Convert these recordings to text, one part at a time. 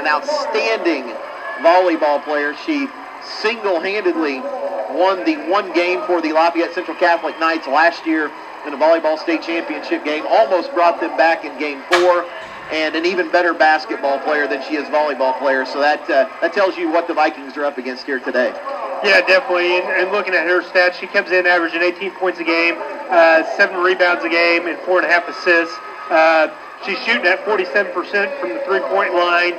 an outstanding volleyball player. She single-handedly won the one game for the Lafayette Central Catholic Knights last year in the volleyball state championship game. Almost brought them back in game 4, and an even better basketball player than she is volleyball player. So that tells you what the Vikings are up against here today. Yeah, definitely. And looking at her stats, she comes in averaging 18 points a game, 7 rebounds a game, and 4.5 assists. She's shooting at 47% from the three-point line,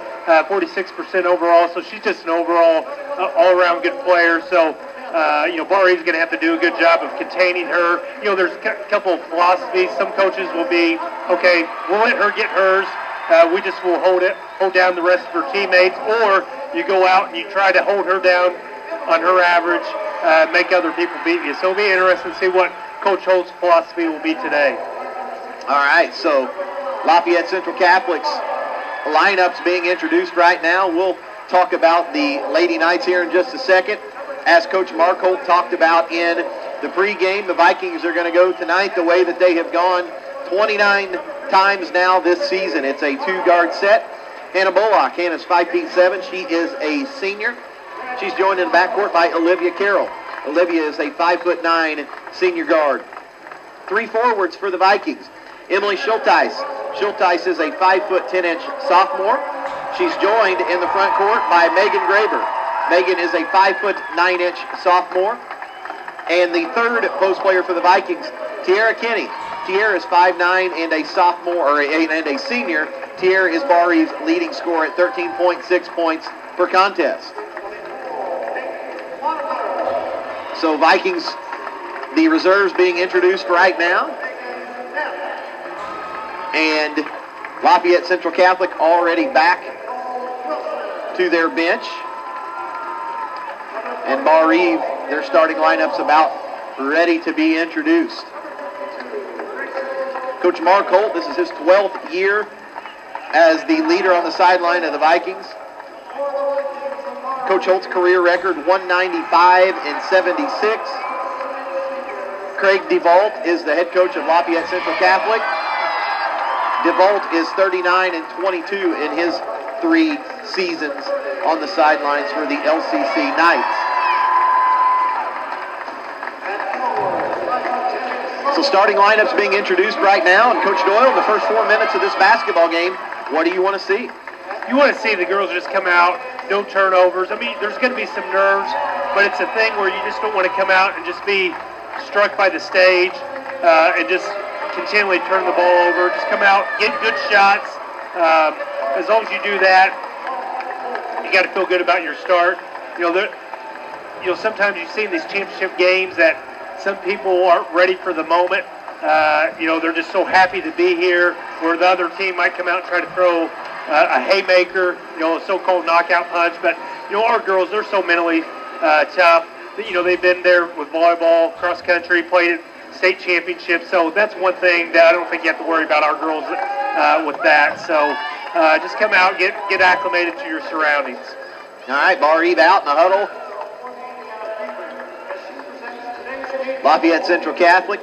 46% overall. So she's just an overall all-around good player. So, Barr-Reeve's going to have to do a good job of containing her. There's a couple of philosophies. Some coaches will be, okay, we'll let her get hers. We just will hold down the rest of her teammates. Or you go out and you try to hold her down on her average, make other people beat you. So it'll be interesting to see what Coach Holt's philosophy will be today. All right, so Lafayette Central Catholic's lineups being introduced right now. We'll talk about the Lady Knights here in just a second. As Coach Mark Holt talked about in the pregame, the Vikings are going to go tonight the way that they have gone 29 times now this season. It's a 2-guard set. Hannah Bullock, Hannah's 5'7". She is a senior. She's joined in the backcourt by Olivia Carroll. Olivia is a 5'9" senior guard. 3 forwards for the Vikings. Emily Schulteis. Schulteis is a 5'10" sophomore. She's joined in the front court by Megan Graber. Megan is a 5'9" sophomore. And the third post player for the Vikings, Tiara Kinney. Tiara is 5'9" and a sophomore and a senior. Tiara is Barr-Reeve's leading scorer at 13.6 points per contest. So Vikings, the reserves being introduced right now. And Lafayette Central Catholic already back to their bench. And Barr-Reeve, their starting lineup's about ready to be introduced. Coach Mark Holt, this is his 12th year as the leader on the sideline of the Vikings. Coach Holt's career record, 195 and 76. Craig DeVault is the head coach of Lafayette Central Catholic. DeVault is 39 and 22 in his 3 seasons on the sidelines for the LCC Knights. So starting lineups being introduced right now, and Coach Doyle, in the first 4 minutes of this basketball game, what do you want to see? You want to see the girls just come out, no turnovers. I mean, there's going to be some nerves, but it's a thing where you just don't want to come out and just be struck by the stage and just continually turn the ball over. Just come out, get good shots. As long as you do that, you got to feel good about your start. Sometimes you've seen these championship games that some people aren't ready for the moment. They're just so happy to be here, where the other team might come out and try to throw a haymaker, a so-called knockout punch. But, our girls, they're so mentally tough. They've been there with volleyball, cross country, played at state championships. So that's one thing that I don't think you have to worry about our girls with that. So just come out, get acclimated to your surroundings. All right, Barr-Reeve out in the huddle. Lafayette Central Catholic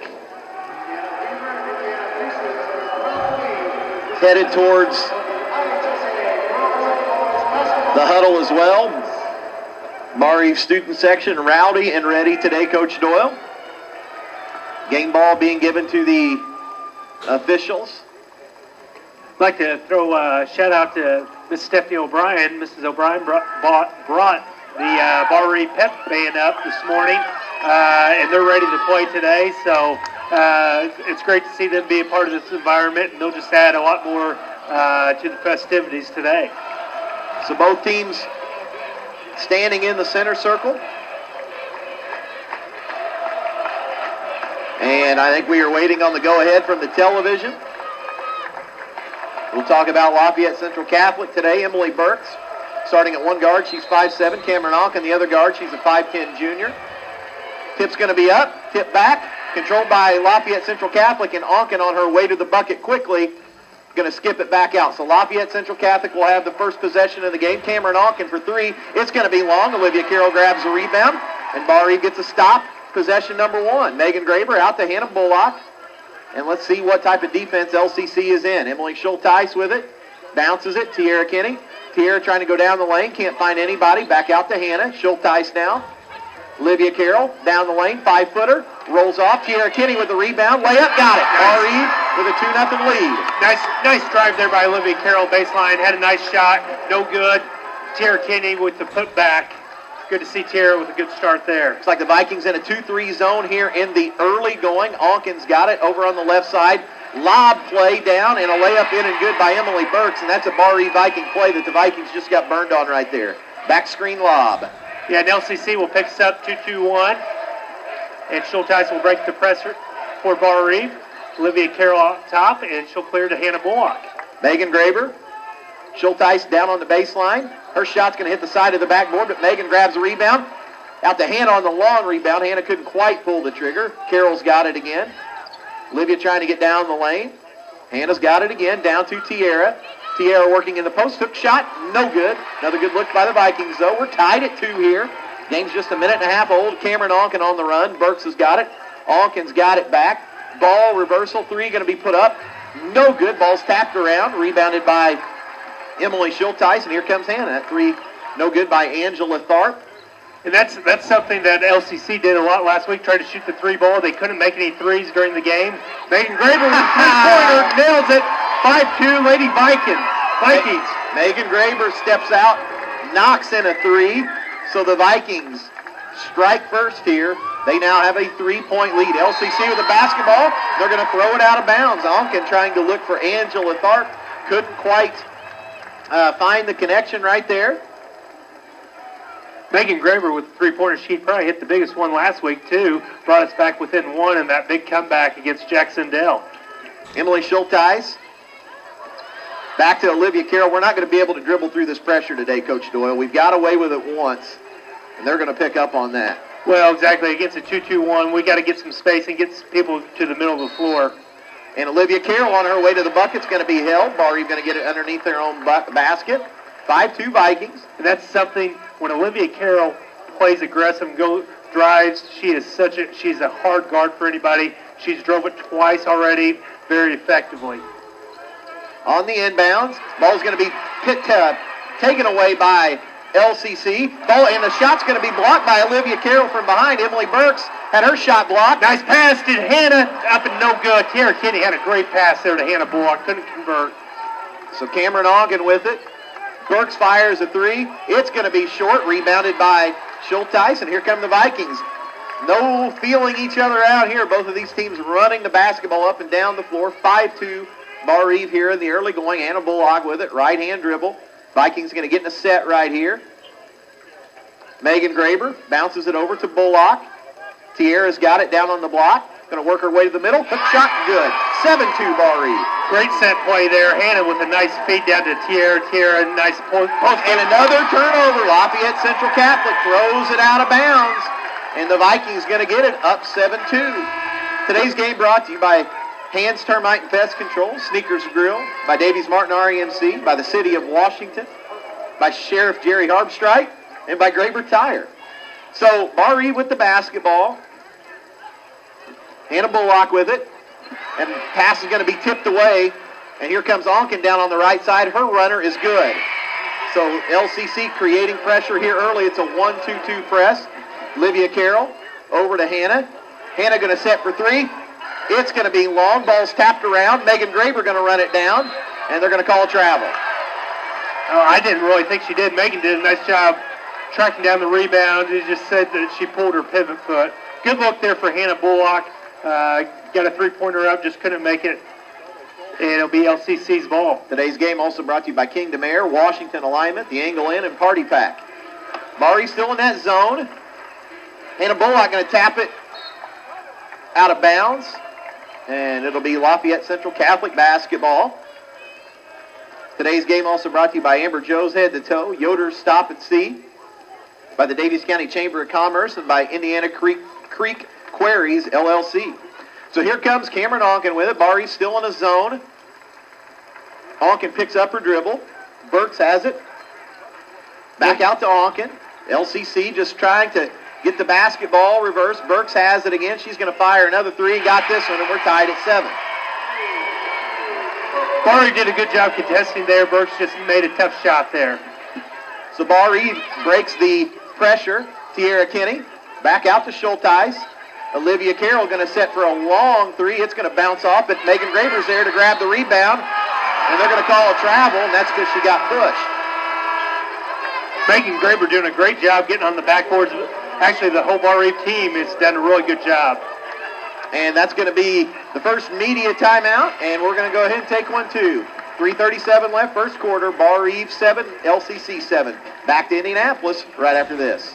headed towards the huddle as well. Barr-Reeve student section rowdy and ready today, Coach Doyle. Game ball being given to the officials. I'd like to throw a shout out to Miss Stephanie O'Brien. Mrs. O'Brien brought the Barr-Reeve pep band up this morning, and they're ready to play today. So it's great to see them be a part of this environment, and they'll just add a lot more to the festivities today. So both teams standing in the center circle. And I think we are waiting on the go-ahead from the television. We'll talk about Lafayette Central Catholic today. Emily Burks starting at one guard. She's 5'7". Cameron Onken, the other guard. She's a 5'10" junior. Tip's going to be up, tip back. Controlled by Lafayette Central Catholic, and Onken on her way to the bucket quickly. Going to skip it back out. So Lafayette Central Catholic will have the first possession of the game. Cameron Onken for 3. It's going to be long. Olivia Carroll grabs the rebound, and Barr-Reeve gets a stop. Possession number 1. Megan Graber out to Hannah Bullock. And let's see what type of defense LCC is in. Emily Schulteis with it. Bounces it. Tiara Kinney. Tierra trying to go down the lane. Can't find anybody. Back out to Hannah. Schulteis now. Olivia Carroll down the lane. 5-footer. Rolls off. Tierra Kinney with the rebound. Layup. Got it. Barr-Reeve with a 2-0 lead. Nice drive there by Olivia Carroll. Baseline. Had a nice shot. No good. Tierra Kinney with the putback. Good to see Tierra with a good start there. Looks like the Vikings in a 2-3 zone here in the early going. Onken's got it over on the left side. Lob play down and a layup in and good by Emily Burks, and that's a Barr-Reeve Viking play that the Vikings just got burned on right there. Back screen lob. Yeah, and LCC will pick us up 2-2-1, and Schulteis will break the pressure for Barr-Reeve. Olivia Carroll up top, and she'll clear to Hannah Bullock. Megan Graber. Schulteis down on the baseline. Her shot's going to hit the side of the backboard, but Megan grabs the rebound. Out to Hannah on the long rebound. Hannah couldn't quite pull the trigger. Carroll's got it again. Olivia trying to get down the lane. Hannah's got it again, down to Tierra. Tierra working in the post. Hook shot, no good. Another good look by the Vikings, though. We're tied at 2 here. Game's just a minute and a half old. Cameron Onken on the run. Burks has got it. Onken's got it back. Ball reversal, 3 going to be put up. No good. Ball's tapped around. Rebounded by Emily Schulteis, and here comes Hannah. That 3 no good by Angela Tharp. And that's something that LCC did a lot last week, tried to shoot the 3 ball. They couldn't make any threes during the game. Megan Graber with a 3-pointer, nails it. 5-2, Lady Vikings. Megan Graber steps out, knocks in a 3. So the Vikings strike first here. They now have a 3-point lead. LCC with the basketball. They're going to throw it out of bounds. Onken trying to look for Angela Tharp. Couldn't quite find the connection right there. Megan Graber with the 3-pointer. She probably hit the biggest one last week, too. Brought us back within 1 in that big comeback against Jacksonville. Emily Schulteis. Back to Olivia Carroll. We're not going to be able to dribble through this pressure today, Coach Doyle. We've got away with it once, and they're going to pick up on that. Well, exactly. Against a 2-2-1, we got to get some space and get some people to the middle of the floor. And Olivia Carroll on her way to the bucket's going to be held. Barr-Reeve going to get it underneath their own basket. 5-2 Vikings. And that's something, when Olivia Carroll plays aggressive and drives, she's a hard guard for anybody. She's drove it twice already very effectively. On the inbounds, ball's going to be taken away by LCC. Ball, and the shot's going to be blocked by Olivia Carroll from behind. Emily Burks had her shot blocked. Nice pass to Hannah, up and no good. Tierra Kinney had a great pass there to Hannah Bullock, couldn't convert. So Cameron Onken with it. Burks fires a 3. It's going to be short, rebounded by Schulteis, and here come the Vikings. No feeling each other out here. Both of these teams running the basketball up and down the floor. 5-2 Barr-Reeve here in the early going. Hannah Bullock with it, right-hand dribble. Vikings going to get in a set right here. Megan Graber bounces it over to Bullock. Tierra's got it down on the block. Going to work her way to the middle. Hook shot, good. 7-2 Barr-Reeve. Great set play there. Hannah with a nice feed down to Tierra. Tierra, nice post. And another turnover. Lafayette Central Catholic throws it out of bounds. And the Vikings going to get it up 7-2. Today's game brought to you by Hands Termite and Pest Control, Sneakers Grill, by Davies Martin REMC, by the City of Washington, by Sheriff Jerry Harbstrite, and by Graber Tire. So Barr-Reeve with the basketball. Hannah Bullock with it. And pass is going to be tipped away. And here comes Onken down on the right side. Her runner is good. So LCC creating pressure here early. It's a 1-2-2 press. Olivia Carroll over to Hannah. Hannah going to set for 3. It's going to be long. Ball's tapped around. Megan Graber going to run it down. And they're going to call travel. Oh, I didn't really think she did. Megan did a nice job tracking down the rebound. He just said that she pulled her pivot foot. Good look there for Hannah Bullock. Got a 3-pointer up, just couldn't make it. And it'll be LCC's ball. Today's game also brought to you by King DeMare, Washington Alignment, the Angle Inn, and Party Pack. Barr-Reeve still in that zone. Hannah Bullock going to tap it out of bounds. And it'll be Lafayette Central Catholic basketball. Today's game also brought to you by Amber Joe's Head to Toe, Yoder's Stop and See, by the Davies County Chamber of Commerce, and by Indiana Creek Quarries, LLC. So here comes Cameron Onken with it. Barr-Reeve still in a zone. Onken picks up her dribble. Burks has it. Back out to Onken. LCC just trying to get the basketball reverse. Burks has it again. She's going to fire another 3. Got this one, and we're tied at 7. Barr-Reeve did a good job contesting there. Burks just made a tough shot there. So Barr-Reeve breaks the pressure. Tierra Kinney back out to Schulteis. Olivia Carroll going to set for a long three. It's going to bounce off, but Megan Graber's there to grab the rebound. And they're going to call a travel, and that's because she got pushed. Megan Graber doing a great job getting on the backboards. Actually, the whole Barr-Reeve team has done a really good job. And that's going to be the first media timeout, and we're going to go ahead and take one, too. 3:37 left, first quarter. Barr-Reeve 7, LCC 7. Back to Indianapolis right after this.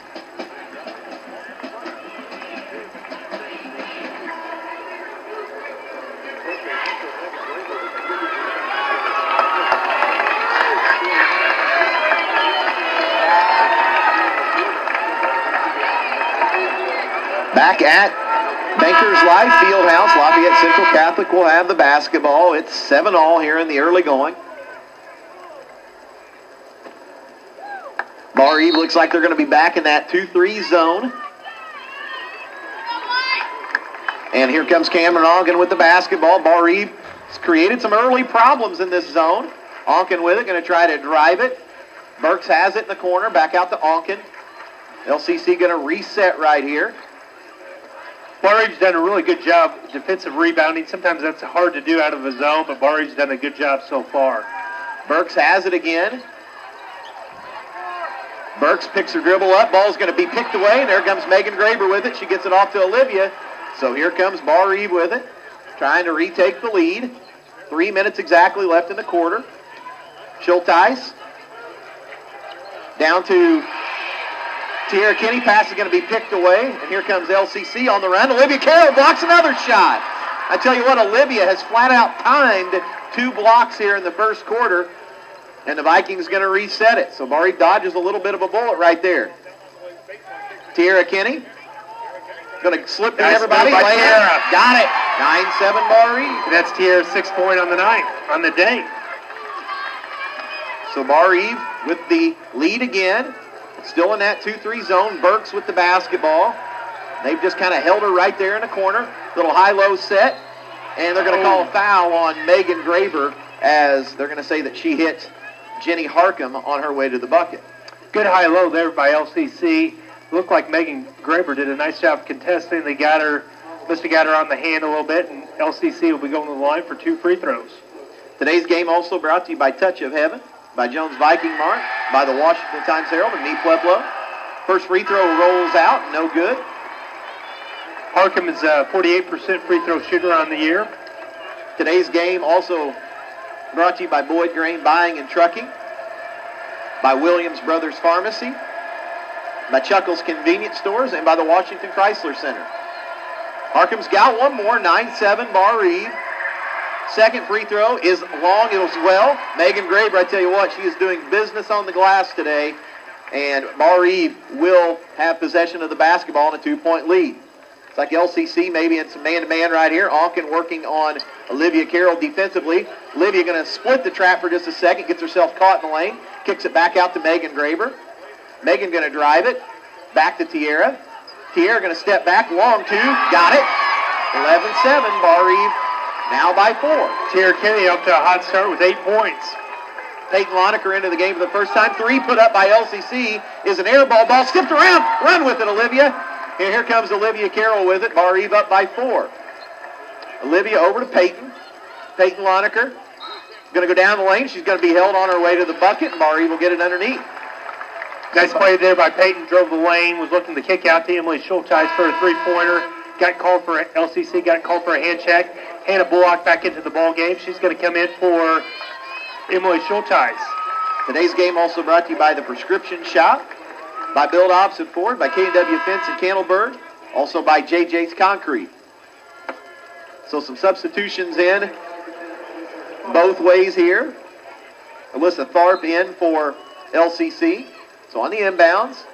Back at Bankers Life Fieldhouse, Lafayette Central Catholic will have the basketball. It's 7-all here in the early going. Barr-Reeve looks like they're going to be back in that 2-3 zone. And here comes Cameron Onken with the basketball. Barr-Reeve has created some early problems in this zone. Onken with it, going to try to drive it. Burks has it in the corner, back out to Onken. LCC going to reset right here. Barr-Reeve's done a really good job defensive rebounding. Sometimes that's hard to do out of a zone, but Barr-Reeve's done a good job so far. Burks has it again. Burks picks her dribble up. Ball's going to be picked away, and there comes Megan Graber with it. She gets it off to Olivia. So here comes Barr-Reeve with it, trying to retake the lead. 3 minutes exactly left in the quarter. Schulteis down to Tierra Kinney. Pass is going to be picked away, and here comes LCC on the run. Olivia Carroll blocks another shot. I tell you what, Olivia has flat out timed 2 blocks here in the first quarter, and the Vikings going to reset it. So Barr-Reeve dodges a little bit of a bullet right there. Tierra Kinney going to slip to everybody. Got it. 9-7 Barr-Reeve. That's Tierra's 6th point on the night, on the day. So Barr-Reeve with the lead again. Still in that 2-3 zone. Burks with the basketball. They've just kind of held her right there in the corner. Little high-low set. And they're going to call a foul on Megan Graber, as they're going to say that she hit Jenny Harcum on her way to the bucket. Good high-low there by LCC. Looked like Megan Graber did a nice job contesting. They must have got her on the hand a little bit, and LCC will be going to the line for 2 free throws. Today's game also brought to you by Touch of Heaven, by Jones Viking Mart, by the Washington Times-Herald and me, Pueblo. First free throw rolls out, no good. Harcum is a 48% free throw shooter on the year. Today's game also brought to you by Boyd Grain Buying and Trucking, by Williams Brothers Pharmacy, by Chuckles Convenience Stores, and by the Washington Chrysler Center. Harcum's got one more, 9-7 Barr-Reeve. Second free throw is long as well. Megan Graber, I tell you what, she is doing business on the glass today, and Barr-Reeve will have possession of the basketball in a 2-point lead. It's like LCC maybe in some man-to-man right here. Onken working on Olivia Carroll defensively. Olivia going to split the trap for just a second, gets herself caught in the lane, kicks it back out to Megan Graber. Megan going to drive it back to Tierra. Tierra going to step back, long 2, got it. 11-7 Barr-Reeve. Now by 4. Tierra Kinney up to a hot start with 8 points. Peyton Lonecker into the game for the first time. 3 put up by LCC is an air ball. Ball skipped around. Run with it, Olivia. And here comes Olivia Carroll with it. Barr-Reeve up by 4. Olivia over to Peyton. Peyton Lonecker going to go down the lane. She's going to be held on her way to the bucket, and Barr-Reeve will get it underneath. Nice play there by Peyton. Drove the lane. Was looking to kick out to Emily Schulteis for a 3-pointer. LCC got called for a hand check. Hannah Bullock back into the ball game. She's going to come in for Emily Schulteis. Today's game also brought to you by the Prescription Shop, by Build Ops at Ford, by K&W Fence at Candleburg, also by JJ's Concrete. So some substitutions in both ways here. Alyssa Tharp in for LCC. So on the inbounds,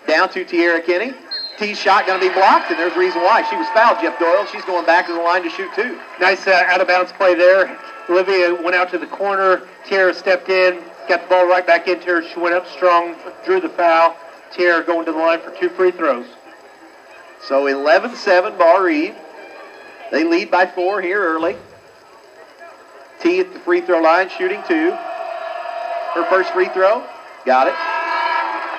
down to Tierra Kinney. T's shot going to be blocked, and there's a reason why. She was fouled, Jeff Doyle. She's going back to the line to shoot 2. Nice out-of-bounds play there. Olivia went out to the corner. Tierra stepped in, got the ball right back into her. She went up strong, drew the foul. Tierra going to the line for 2 free throws. So 11-7 Barr-Reeve. They lead by 4 here early. T at the free throw line, shooting 2. Her first free throw, got it.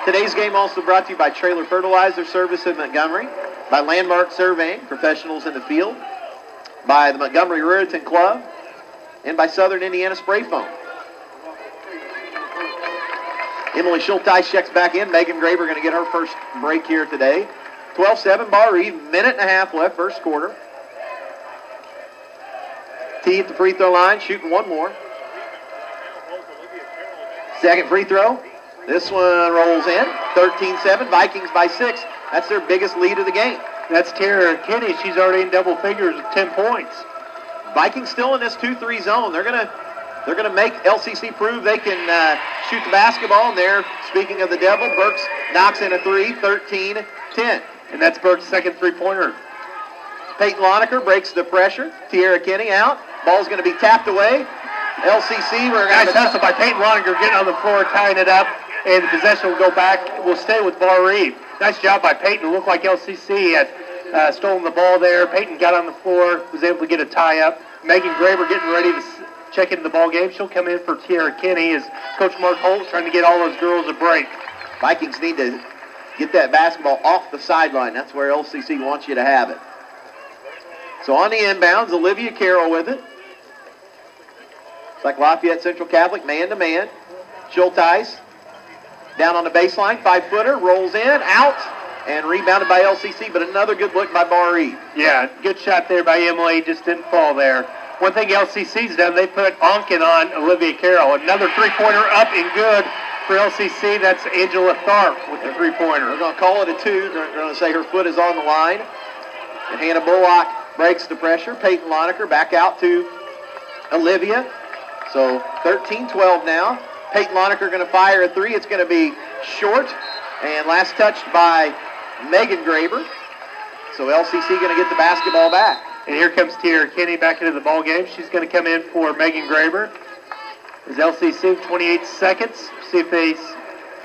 Today's game also brought to you by Trailer Fertilizer Service in Montgomery, by Landmark Surveying, professionals in the field, by the Montgomery Ruritan Club, and by Southern Indiana Spray Foam. Emily Schulteis checks back in. Megan Graber going to get her first break here today. 12-7 Barr-Reeve, minute and a half left, first quarter. T at the free throw line, shooting one more. Second free throw. This one rolls in. 13-7, Vikings by 6. That's their biggest lead of the game. That's Tara Kinney. She's already in double figures with 10 points. Vikings still in this 2-3 zone. They're gonna make LCC prove they can shoot the basketball. And there, speaking of the devil, Burks knocks in a 3, 13-10. And that's Burks' second three-pointer. Peyton Lonecker breaks the pressure. Tierra Kinney out. Ball's going to be tapped away. LCC, we're nice hustle by Peyton Lonecker getting on the floor, tying it up, and the possession will go back. Will stay with Barr-Reeve. Nice job by Peyton. It looked like LCC had stolen the ball there. Peyton got on the floor, was able to get a tie-up. Megan Graber getting ready to check into the ball game. She'll come in for Tierra Kinney as Coach Mark Holt's trying to get all those girls a break. Vikings need to get that basketball off the sideline. That's where LCC wants you to have it. So on the inbounds, Olivia Carroll with it. It's like Lafayette Central Catholic, man-to-man. Schulteis down on the baseline, 5-footer, rolls in, out, and rebounded by LCC, but another good look by Barr-Reeve. Yeah, good shot there by Emily, just didn't fall there. One thing LCC's done, they put Onken on Olivia Carroll. Another three-pointer up and good for LCC. That's Angela Tharp with the three-pointer. We're going to call it a 2. They're going to say her foot is on the line. And Hannah Bullock breaks the pressure. Peyton Lonecker back out to Olivia. So 13-12 now. Peyton Lonecker going to fire a 3. It's going to be short. And last touched by Megan Graber. So LCC going to get the basketball back. And here comes Tierra Kinney back into the ball game. She's going to come in for Megan Graber. As LCC 28 seconds. See if they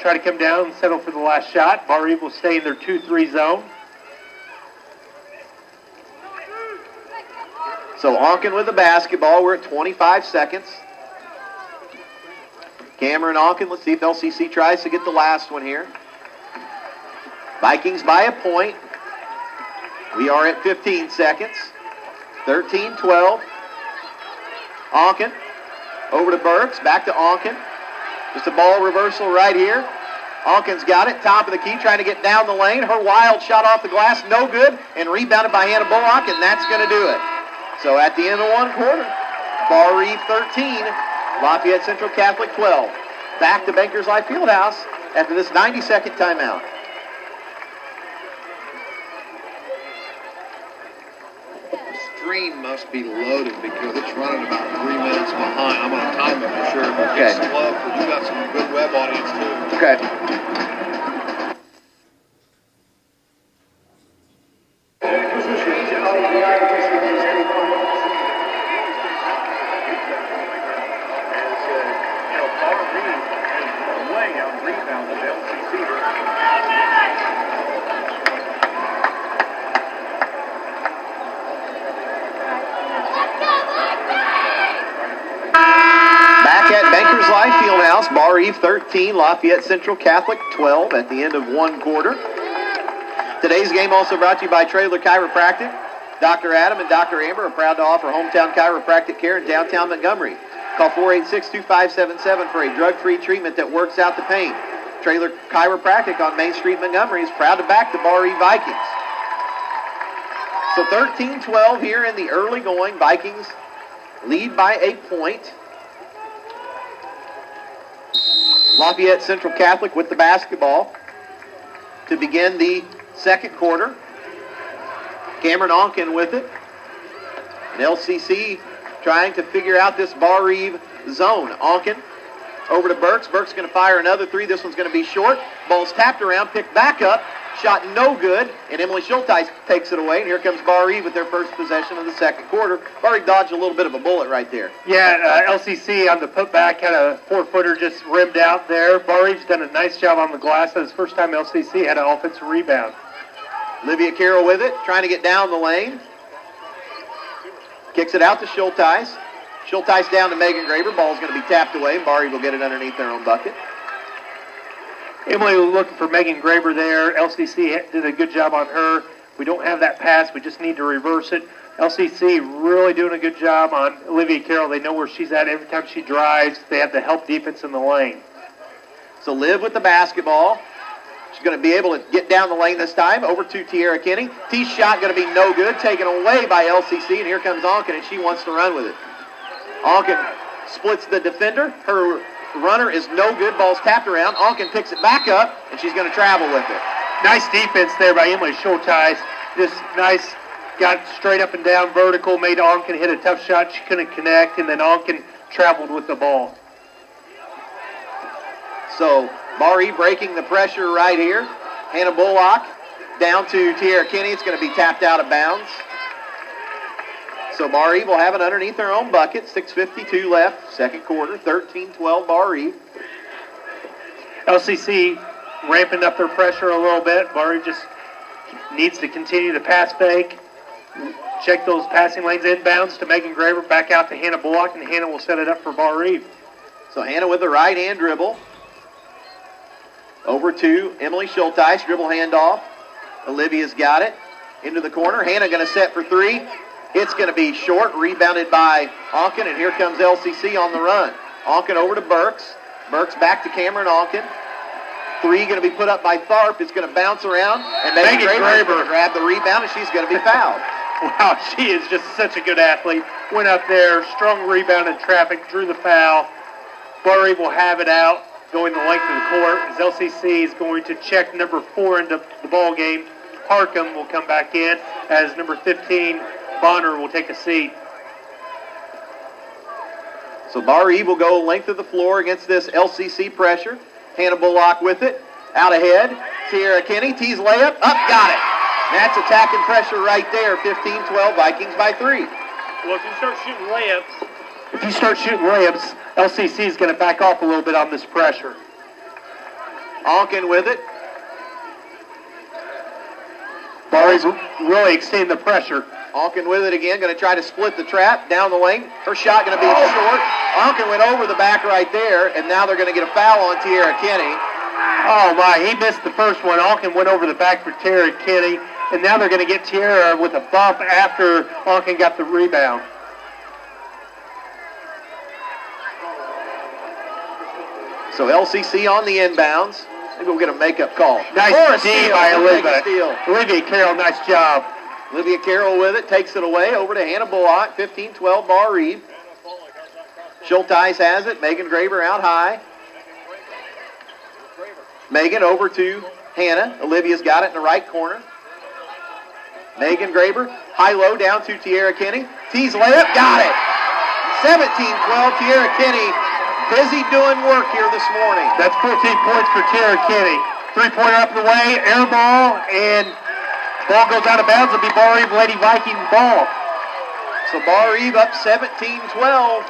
try to come down and settle for the last shot. Barr-Reeve will stay in their 2-3 zone. So Onken with the basketball. We're at 25 seconds. Cameron Onken. Let's see if LCC tries to get the last one here. Vikings by a point. We are at 15 seconds. 13-12. Onken. Over to Burks. Back to Onken. Just a ball reversal right here. Onken's got it. Top of the key. Trying to get down the lane. Her wild shot off the glass. No good. And rebounded by Hannah Bullock. And that's going to do it. So at the end of one quarter, Barr-Reeve 13. Lafayette Central Catholic 12. Back to Bankers Life Fieldhouse after this 90-second timeout. Stream must be loaded because it's running about 3 minutes behind. I'm going to time it for sure. But okay. It's slow because you got some good web audience too. Okay. Barr-Reeve 13, Lafayette Central Catholic 12 at the end of one quarter. Today's game also brought to you by Trailer Chiropractic. Dr. Adam and Dr. Amber are proud to offer hometown chiropractic care in downtown Montgomery. Call 486-2577 for a drug-free treatment that works out the pain. Trailer Chiropractic on Main Street, Montgomery is proud to back the Barr-Reeve Vikings. So 13-12 here in the early going. Vikings lead by a point. Lafayette Central Catholic with the basketball to begin the second quarter. Cameron Onken with it. And LCC trying to figure out this Barr-Reeve zone. Onken over to Burks. Burks going to fire another 3. This one's going to be short. Ball's tapped around, picked back up. Shot no good, and Emily Schulteis takes it away. And here comes Barr-Reeve with their first possession of the second quarter. Barr-Reeve dodged a little bit of a bullet right there. Yeah, LCC on the putback had a 4-footer just rimmed out there. Barr-Reeve's done a nice job on the glass. That's the first time LCC had an offensive rebound. Olivia Carroll with it, trying to get down the lane. Kicks it out to Schulteis. Schulteis down to Megan Graber. Ball's going to be tapped away. Barr-Reeve will get it underneath their own bucket. Emily was looking for Megan Graber there. LCC did a good job on her. We don't have that pass. We just need to reverse it. LCC really doing a good job on Olivia Carroll. They know where she's at every time she drives. They have the help defense in the lane. So Liv with the basketball. She's going to be able to get down the lane this time. Over to Tierra Kinney. T's shot going to be no good. Taken away by LCC. And here comes Onken, and she wants to run with it. Onken splits the defender. Her runner is no good. Ball's tapped around. Onken picks it back up, and she's going to travel with it. Nice defense there by Emily Schulteis. Just nice. Got straight up and down vertical. Made Onken hit a tough shot. She couldn't connect, and then Onken traveled with the ball. So Barr-Reeve breaking the pressure right here. Hannah Bullock down to Tierra Kinney. It's going to be tapped out of bounds. So Barr-Reeve will have it underneath their own bucket. 6:52 left, second quarter. 13-12 Barr-Reeve. LCC ramping up their pressure a little bit. Barr-Reeve just needs to continue the pass fake. Check those passing lanes inbounds to Megan Graber. Back out to Hannah Bullock, and Hannah will set it up for Barr-Reeve. So Hannah with the right hand dribble. Over to Emily Schulteis. Dribble handoff. Olivia's got it. Into the corner. Hannah going to set for three. It's going to be short. Rebounded by Onken. And here comes LCC on the run. Onken over to Burks. Burks back to Cameron Onken. Three going to be put up by Tharp. It's going to bounce around. And Megan Graber going to grab the rebound, and she's going to be fouled. Wow, she is just such a good athlete. Went up there, strong rebound in traffic, drew the foul. Barr-Reeve will have it out, going the length of the court, as LCC is going to check number 4 into the ball game. Harcum will come back in, as number 15, Bonner, will take a seat. So Barr-Reeve will go length of the floor against this LCC pressure. Hannah Bullock with it. Out ahead. Tierra Kinney. Tees layup. Up. Got it. That's attack and pressure right there. 15-12. Vikings by 3. Well, if you start shooting layups, LCC is going to back off a little bit on this pressure. Onken with it. Barr-Reeve really extending the pressure. Onken with it again. Going to try to split the trap down the lane. Her shot going to be short. Onken went over the back right there, and now they're going to get a foul on Tierra Kinney. Oh, my. He missed the first one. Onken went over the back for Tierra Kinney, and now they're going to get Tierra with a bump after Onken got the rebound. So LCC on the inbounds. Maybe we'll get a makeup call. Nice D by Olivia Carroll, nice job. Olivia Carroll with it, takes it away, over to Hannah Bullock, 15-12 Barr-Reeve. Schulteis has it, Megan Graber out high. Megan over to Hannah. Olivia's got it in the right corner. Megan Graber, high-low down to Tierra Kinney. Tees layup, got it. 17-12, Tierra Kinney busy doing work here this morning. That's 14 points for Tierra Kinney. Three-pointer up the way, air ball, and ball goes out of bounds. It'll be Barr-Reeve Lady Viking ball. So Barr-Reeve up 17-12,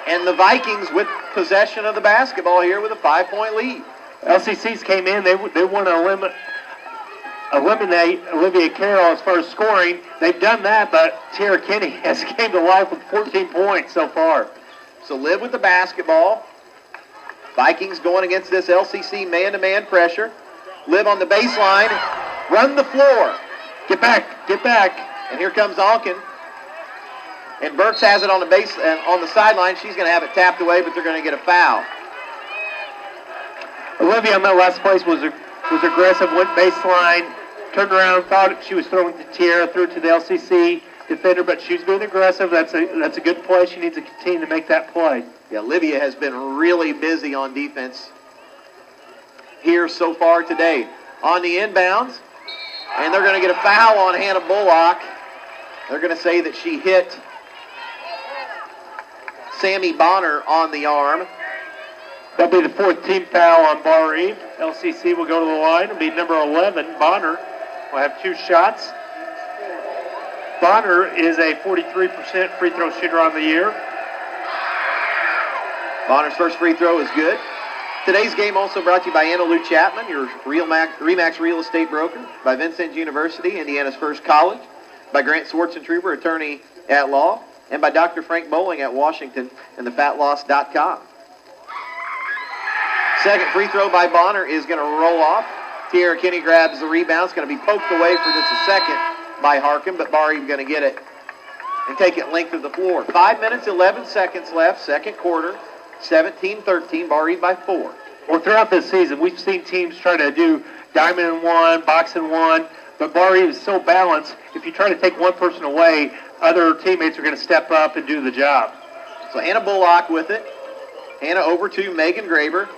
and the Vikings with possession of the basketball here with a 5-point lead. LCC's came in. They want to eliminate Olivia Carroll as far as scoring. They've done that, but Tierra Kinney has came to life with 14 points so far. So Liv with the basketball. Vikings going against this LCC man-to-man pressure. Liv on the baseline. Run the floor. Get back, get back. And here comes Onken. And Burks has it on the base and on the sideline. She's going to have it tapped away, but they're going to get a foul. Olivia on that last place was aggressive, went baseline, turned around, thought she was throwing to Tierra, threw it to the LCC defender, but she was being aggressive. That's a good play. She needs to continue to make that play. Yeah, Olivia has been really busy on defense here so far today. On the inbounds, and they're going to get a foul on Hannah Bullock. They're going to say that she hit Sammy Bonner on the arm. That'll be the fourth team foul on Barr-Reeve. LCC will go to the line. It'll be number 11, Bonner. Will have 2 shots. Bonner is a 43% free throw shooter on the year. Bonner's first free throw is good. Today's game also brought to you by Anna Lou Chapman, your RE/MAX real estate broker, by Vincennes University, Indiana's first college, by Grant Swartzentruber, attorney at law, and by Dr. Frank Bowling at Washington and thefatloss.com. Second free throw by Bonner is going to roll off. Tierra Kinney grabs the rebound. It's going to be poked away for just a second by Harkin, but Barr-Reeve going to get it and take it length of the floor. 5 minutes, 11 seconds left, second quarter, 17-13, Barr-Reeve by 4. Well, throughout this season, we've seen teams try to do diamond and one, box and one, but Barr-Reeve is so balanced. If you try to take one person away, other teammates are going to step up and do the job. So Hannah Bullock with it. Hannah over to Megan Graber.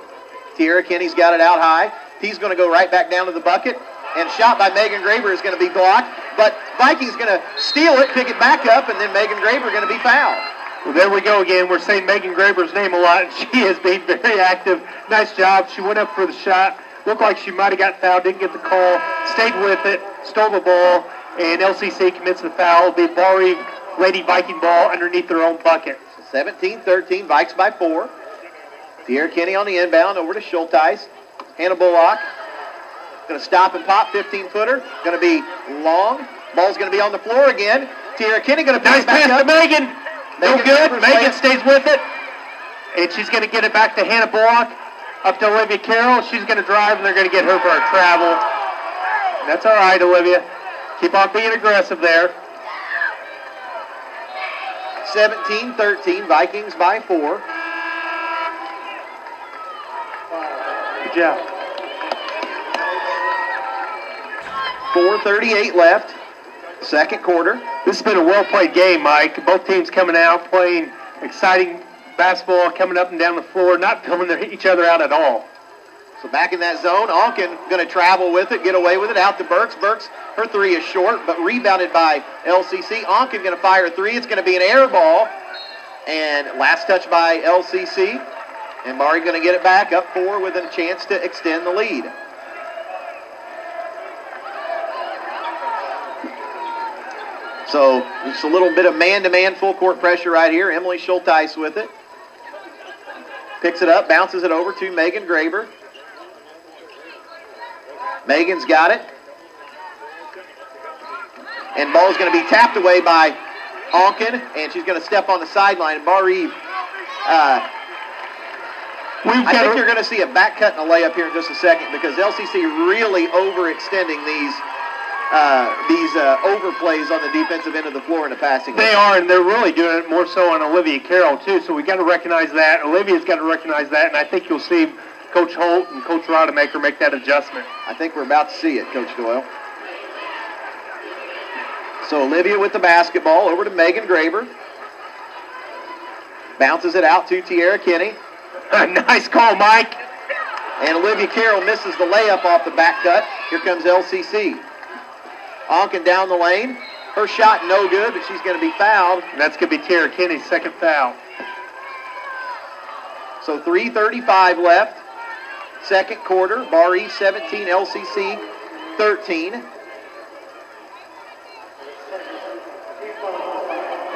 Tierra Kinney's got it out high. He's going to go right back down to the bucket. And shot by Megan Graber is going to be blocked. But Vikings going to steal it, pick it back up, and then Megan Graber going to be fouled. Well, there we go again. We're saying Megan Graber's name a lot, and she has been very active. Nice job. She went up for the shot. Looked like she might have got fouled, didn't get the call, stayed with it, stole the ball, and LCC commits the foul. The Barr-Reeve Lady Viking ball underneath their own bucket. 17-13, Vikes by 4. Tierra Kinney on the inbound over to Schulteis. Hannah Bullock going to stop and pop, 15-footer. Going to be long. Ball's going to be on the floor again. Tierra Kinney going to nice back pass up. to Megan. No good. Megan stays with it. And she's going to get it back to Hannah Bullock. Up to Olivia Carroll. She's going to drive, and they're going to get her for a travel. That's all right, Olivia. Keep on being aggressive there. 17-13, Vikings by 4. Good job. 4:38 left, second quarter. This has been a well-played game, Mike. Both teams coming out, playing exciting basketball, coming up and down the floor, not filling each other out at all. So back in that zone, Onken going to travel with it, get away with it, out to Burks. Burks, her three is short, but rebounded by LCC. Onken going to fire a three. It's going to be an air ball. And last touch by LCC. And Barr-Reeve going to get it back, up 4 with a chance to extend the lead. So just a little bit of man-to-man full court pressure right here. Emily Schulteis with it. Picks it up, bounces it over to Megan Graber. Megan's got it. And ball's going to be tapped away by Onken, and she's going to step on the sideline. Barr-Reeve, I think you're going to see a back cut and a layup here in just a second because LCC really overextending these overplays on the defensive end of the floor in the passing game. They are, and they're really doing it more so on Olivia Carroll, too, so we got to recognize that. Olivia's got to recognize that, and I think you'll see Coach Holt and Coach Rodemaker make that adjustment. I think we're about to see it, Coach Doyle. So Olivia with the basketball over to Megan Graber. Bounces it out to Tierra Kinney. Nice call, Mike. And Olivia Carroll misses the layup off the back cut. Here comes LCC. Onken down the lane. Her shot no good, but she's going to be fouled. And that's going to be Tierra Kinney's second foul. So 3:35 left. Second quarter. Barr-Reeve 17, LCC 13.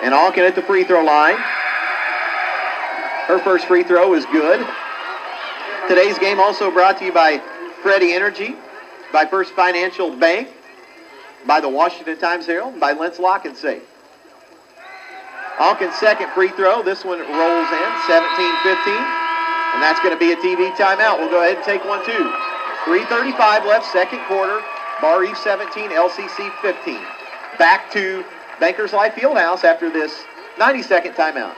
And Onken at the free throw line. Her first free throw is good. Today's game also brought to you by Freddie Energy, by First Financial Bank, by the Washington Times-Herald, by Lentz Lock and Safe. Onken's second free throw. This one rolls in, 17-15. And that's going to be a TV timeout. We'll go ahead and take one, too. 3:35 left, second quarter. Barr-Reeve 17, LCC 15. Back to Bankers Life Fieldhouse after this 90-second timeout.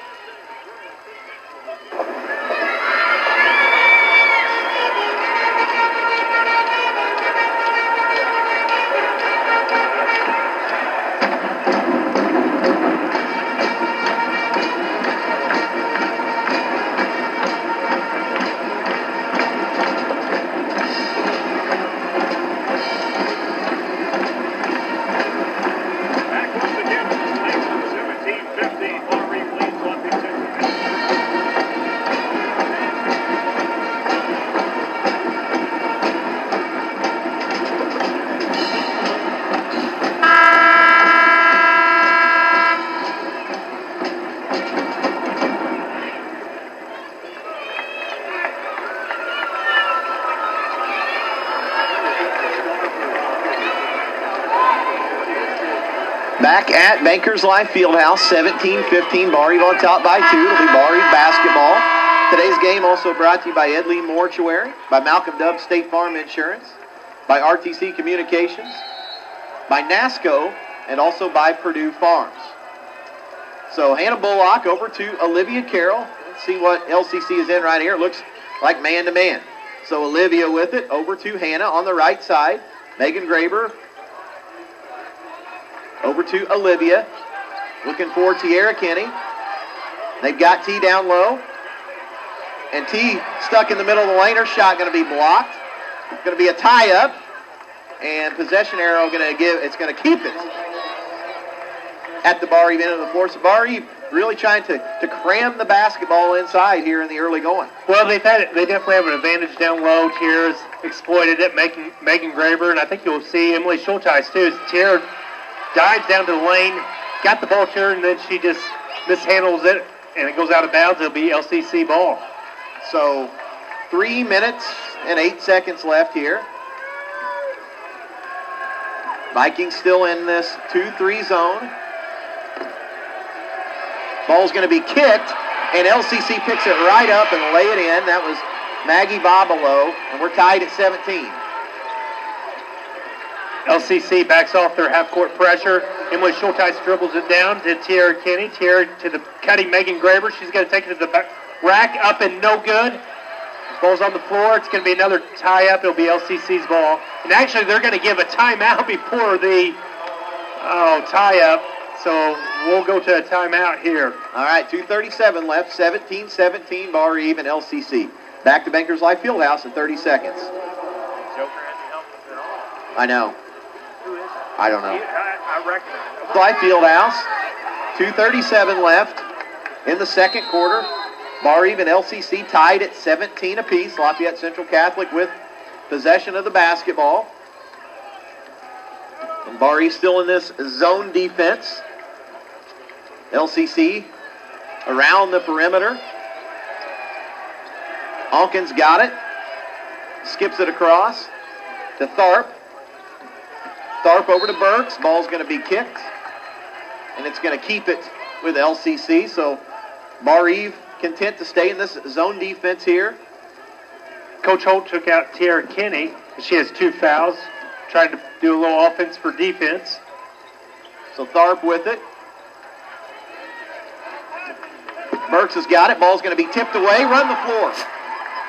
Back at Bankers Life Fieldhouse, 17-15, Barr-Reeve on top by 2. It'll be Barr-Reeve basketball. Today's game also brought to you by Ed Lee Mortuary, by Malcolm Dubb State Farm Insurance, by RTC Communications, by NASCO, and also by Purdue Farms. So Hannah Bullock over to Olivia Carroll. Let's see what LCC is in right here. It looks like man-to-man. So Olivia with it over to Hannah on the right side. Megan Graber over to Olivia. Looking for Tiara Kenny. They've got T down low. And T stuck in the middle of the lane. Her shot going to be blocked. It's going to be a tie-up. And possession arrow going to keep it at the Barr-Reeve end of the floor. So Barr-Reeve really trying to cram the basketball inside here in the early going. Well, they definitely have an advantage down low. Tierra's exploited it, making Megan Graber, and I think you'll see Emily Schulteis too. Tierra dives down to the lane, got the ball to her, and then she just mishandles it, and it goes out of bounds. It'll be LCC ball. So 3 minutes and 8 seconds left here. Vikings still in this 2-3 zone. Ball's going to be kicked, and LCC picks it right up and lay it in. That was Maggie Bobolo, and we're tied at 17. LCC backs off their half-court pressure. Emily Schulteis dribbles it down to Tiara Kenny. Tiara to the cutting Megan Graber. She's going to take it to the back rack, up and no good. Ball's on the floor. It's going to be another tie-up. It'll be LCC's ball. And actually, they're going to give a timeout before the tie-up. So we'll go to a timeout here. All right, 2:37 left, 17-17, Barr-Reeve and LCC. Back to Bankers Life Fieldhouse in 30 seconds. Joker hasn't helped us at all. I know. Who is it? I don't know. I recognize him. Life Fieldhouse, 2:37 left in the second quarter. Barr-Reeve and LCC tied at 17 apiece. Lafayette Central Catholic with possession of the basketball. And Barr-Reeve still in this zone defense. LCC around the perimeter. Alkins got it. Skips it across to Tharp. Tharp over to Burks. Ball's going to be kicked. And it's going to keep it with LCC. So Barr-Reeve content to stay in this zone defense here. Coach Holt took out Tiara Kenny. She has 2 fouls. Trying to do a little offense for defense. So Tharp with it. Burks has got it. Ball's going to be tipped away. Run the floor.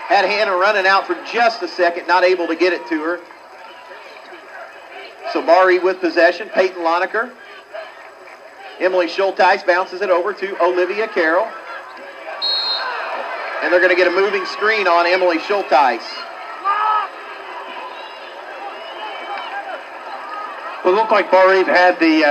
Had Hannah running out for just a second. Not able to get it to her. So Barr-Reeve with possession. Peyton Lonecker. Emily Schulteis bounces it over to Olivia Carroll. And they're going to get a moving screen on Emily Schulteis. It looked like Barr-Reeve had the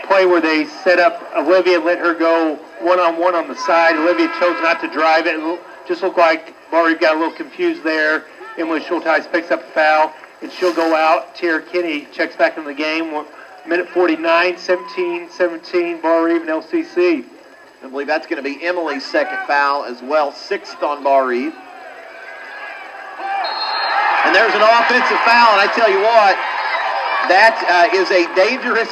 play where they set up Olivia and let her go one-on-one on the side. Olivia chose not to drive it. It just looked like Barr-Reeve got a little confused there. Emily Schulteis picks up a foul, and she'll go out. Tiara Kenny checks back in the game. Minute 49, 17-17, Barr-Reeve and LCC. I believe that's going to be Emily's second foul as well, 6th on Barr-Reeve. And there's an offensive foul, and I tell you what, that is a dangerous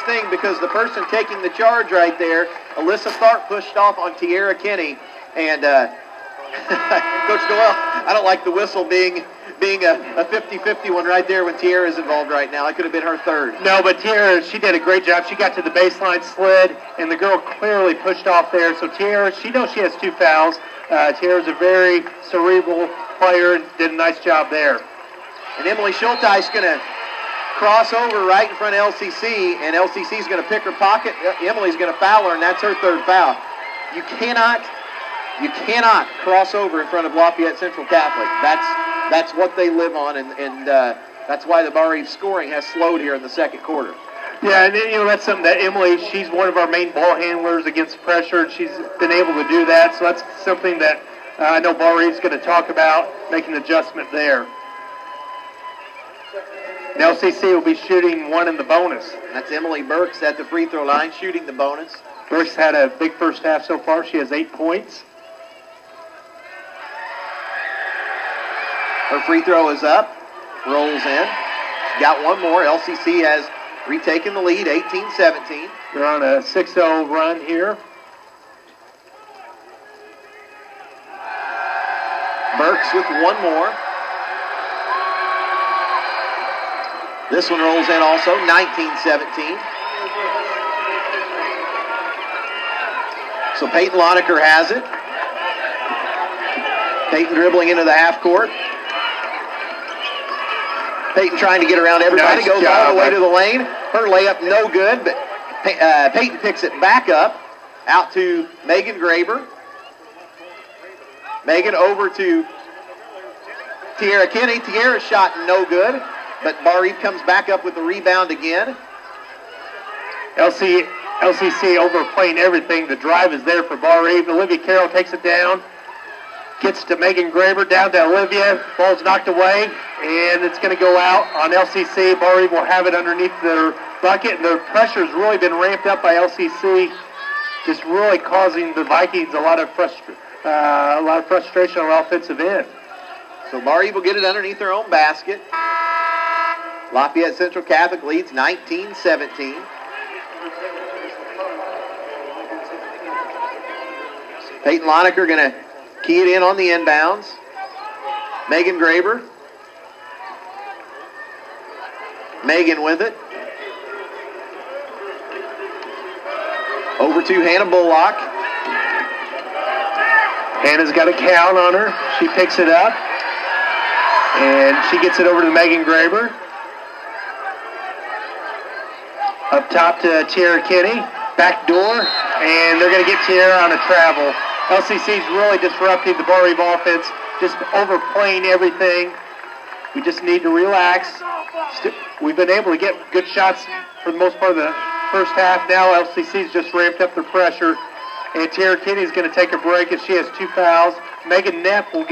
thing because the person taking the charge right there, Alyssa Tharp, pushed off on Tiara Kenny. And Coach Doyle, I don't like the whistle being a 50-50 one right there when Tiara's involved right now. That could have been her third. No, but Tiara, she did a great job. She got to the baseline, slid, and the girl clearly pushed off there. So Tiara, she knows she has 2 fouls. Tiara's a very cerebral player and did a nice job there. And Emily Schulteis going to cross over right in front of LCC, and LCC's going to pick her pocket. Emily's going to foul her, and that's her 3rd foul. You cannot cross over in front of Lafayette Central Catholic. That's what they live on, and that's why the Barr-Reeve scoring has slowed here in the second quarter. Yeah, and that's something that Emily, she's one of our main ball handlers against pressure, and she's been able to do that. So that's something that I know Barr-Reeve's going to talk about, making an adjustment there. And LCC will be shooting 1 in the bonus. That's Emily Burks at the free throw line shooting the bonus. Burks had a big first half so far. She has 8 points. Her free throw is up, rolls in. She got one more. LCC has retaking the lead, 18-17. They're on a 6-0 run here. Burks with one more. This one rolls in also, 19-17. So Peyton Lonecker has it. Peyton dribbling into the half court. Peyton trying to get around everybody, goes all the way to the lane. Her layup no good, but Peyton picks it back up, out to Megan Graber. Megan over to Tiara Kinney. Tiara's shot no good, but Barr-Reeve comes back up with the rebound again. LCC overplaying everything. The drive is there for Barr-Reeve. Olivia Carroll takes it down. Gets to Megan Graber, down to Olivia. Ball's knocked away, and it's going to go out on LCC. Barr-Reeve will have it underneath their bucket, and the pressure's really been ramped up by LCC, just really causing the Vikings a lot of frustration on the offensive end. So Barr-Reeve will get it underneath their own basket. Lafayette Central Catholic leads 19-17. Peyton Lonecker going to key it in on the inbounds. Megan Graber. Megan with it. Over to Hannah Bullock. Hannah's got a count on her. She picks it up. And she gets it over to Megan Graber. Up top to Tiara Kinney. Back door. And they're going to get Tiara on a travel. LCC's really disrupting the Barr-Reeve offense, just overplaying everything. We just need to relax. We've been able to get good shots for the most part of the first half. Now LCC's just ramped up the pressure. And Tiara Kinney's going to take a break as she has 2 fouls. Megan Neff will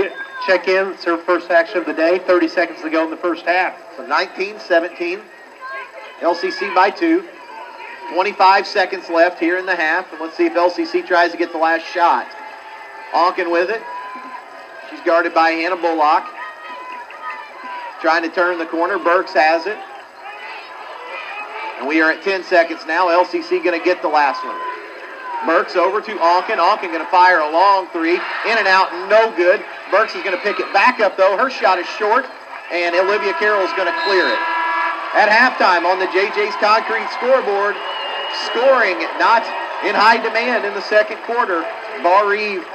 check in. It's her first action of the day. 30 seconds to go in the first half. So 19-17. LCC by 2. 25 seconds left here in the half. And let's see if LCC tries to get the last shot. Onken with it. She's guarded by Hannah Bullock. Trying to turn the corner. Burks has it. And we are at 10 seconds now. LCC going to get the last one. Burks over to Onken. Onken going to fire a long three. In and out, no good. Burks is going to pick it back up, though. Her shot is short, and Olivia Carroll is going to clear it. At halftime on the JJ's Concrete scoreboard, scoring not in high demand in the second quarter. Barr-Reeve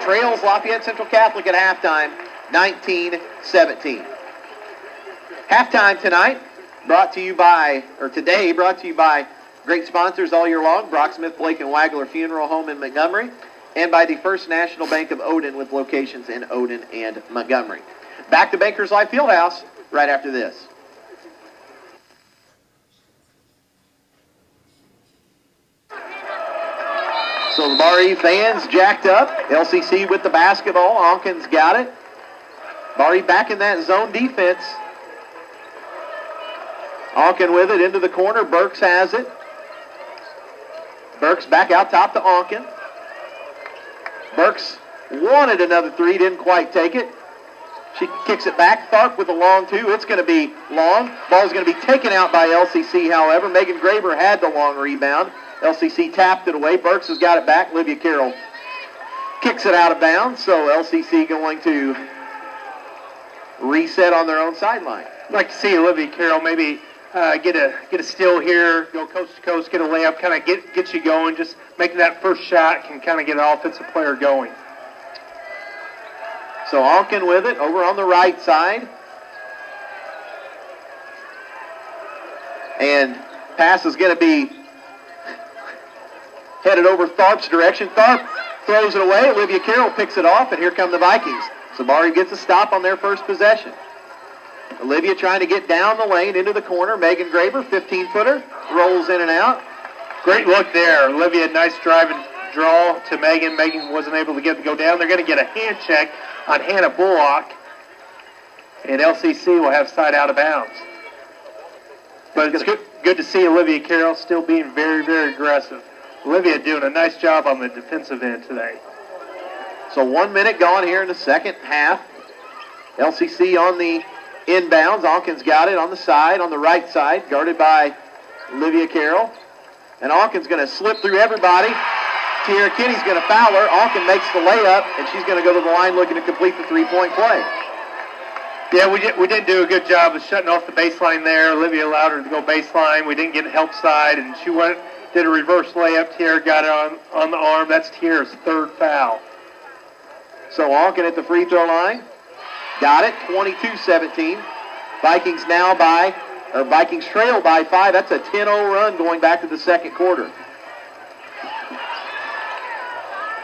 trails Lafayette Central Catholic at halftime, 19-17. Halftime tonight brought to you by great sponsors all year long, Brock Smith, Blake, and Wagler Funeral Home in Montgomery, and by the First National Bank of Odin with locations in Odin and Montgomery. Back to Bankers Life Fieldhouse right after this. So the Barr-Reeve fans jacked up. LCC with the basketball. Onken's got it. Barr-Reeve back in that zone defense. Onken with it into the corner. Burks has it. Burks back out top to Onken. Burks wanted another three, didn't quite take it. She kicks it back. Tharp with a long two. It's going to be long. Ball's going to be taken out by LCC, however. Megan Graber had the long rebound. LCC tapped it away. Burks has got it back. Olivia Carroll kicks it out of bounds. So LCC going to reset on their own sideline. I'd like to see Olivia Carroll maybe get a steal here, go coast to coast, get a layup, kind of get you going. Just making that first shot can kind of get an offensive player going. So Onken with it over on the right side. And pass is going to be headed over Tharp's direction. Tharp throws it away. Olivia Carroll picks it off, and here come the Vikings. So Barr-Reeve gets a stop on their first possession. Olivia trying to get down the lane into the corner. Megan Graber, 15-footer, rolls in and out. Great look there. Olivia, nice drive and draw to Megan. Megan wasn't able to go down. They're going to get a hand check on Hannah Bullock, and LCC will have side out of bounds. But it's good to see Olivia Carroll still being very, very aggressive. Olivia doing a nice job on the defensive end today. So 1 minute gone here in the second half. LCC on the inbounds. Onken's got it on the side, on the right side, guarded by Olivia Carroll. And Alkin's going to slip through everybody. Tierra Kinney's going to foul her. Alkin makes the layup, and she's going to go to the line looking to complete the three-point play. Yeah, we didn't do a good job of shutting off the baseline there. Olivia allowed her to go baseline. We didn't get help side, and she did a reverse layup. Tierra got it on the arm. That's Tierra's third foul. So Alkin at the free throw line. Got it, 22-17. Vikings trail by 5. That's a 10-0 run going back to the second quarter.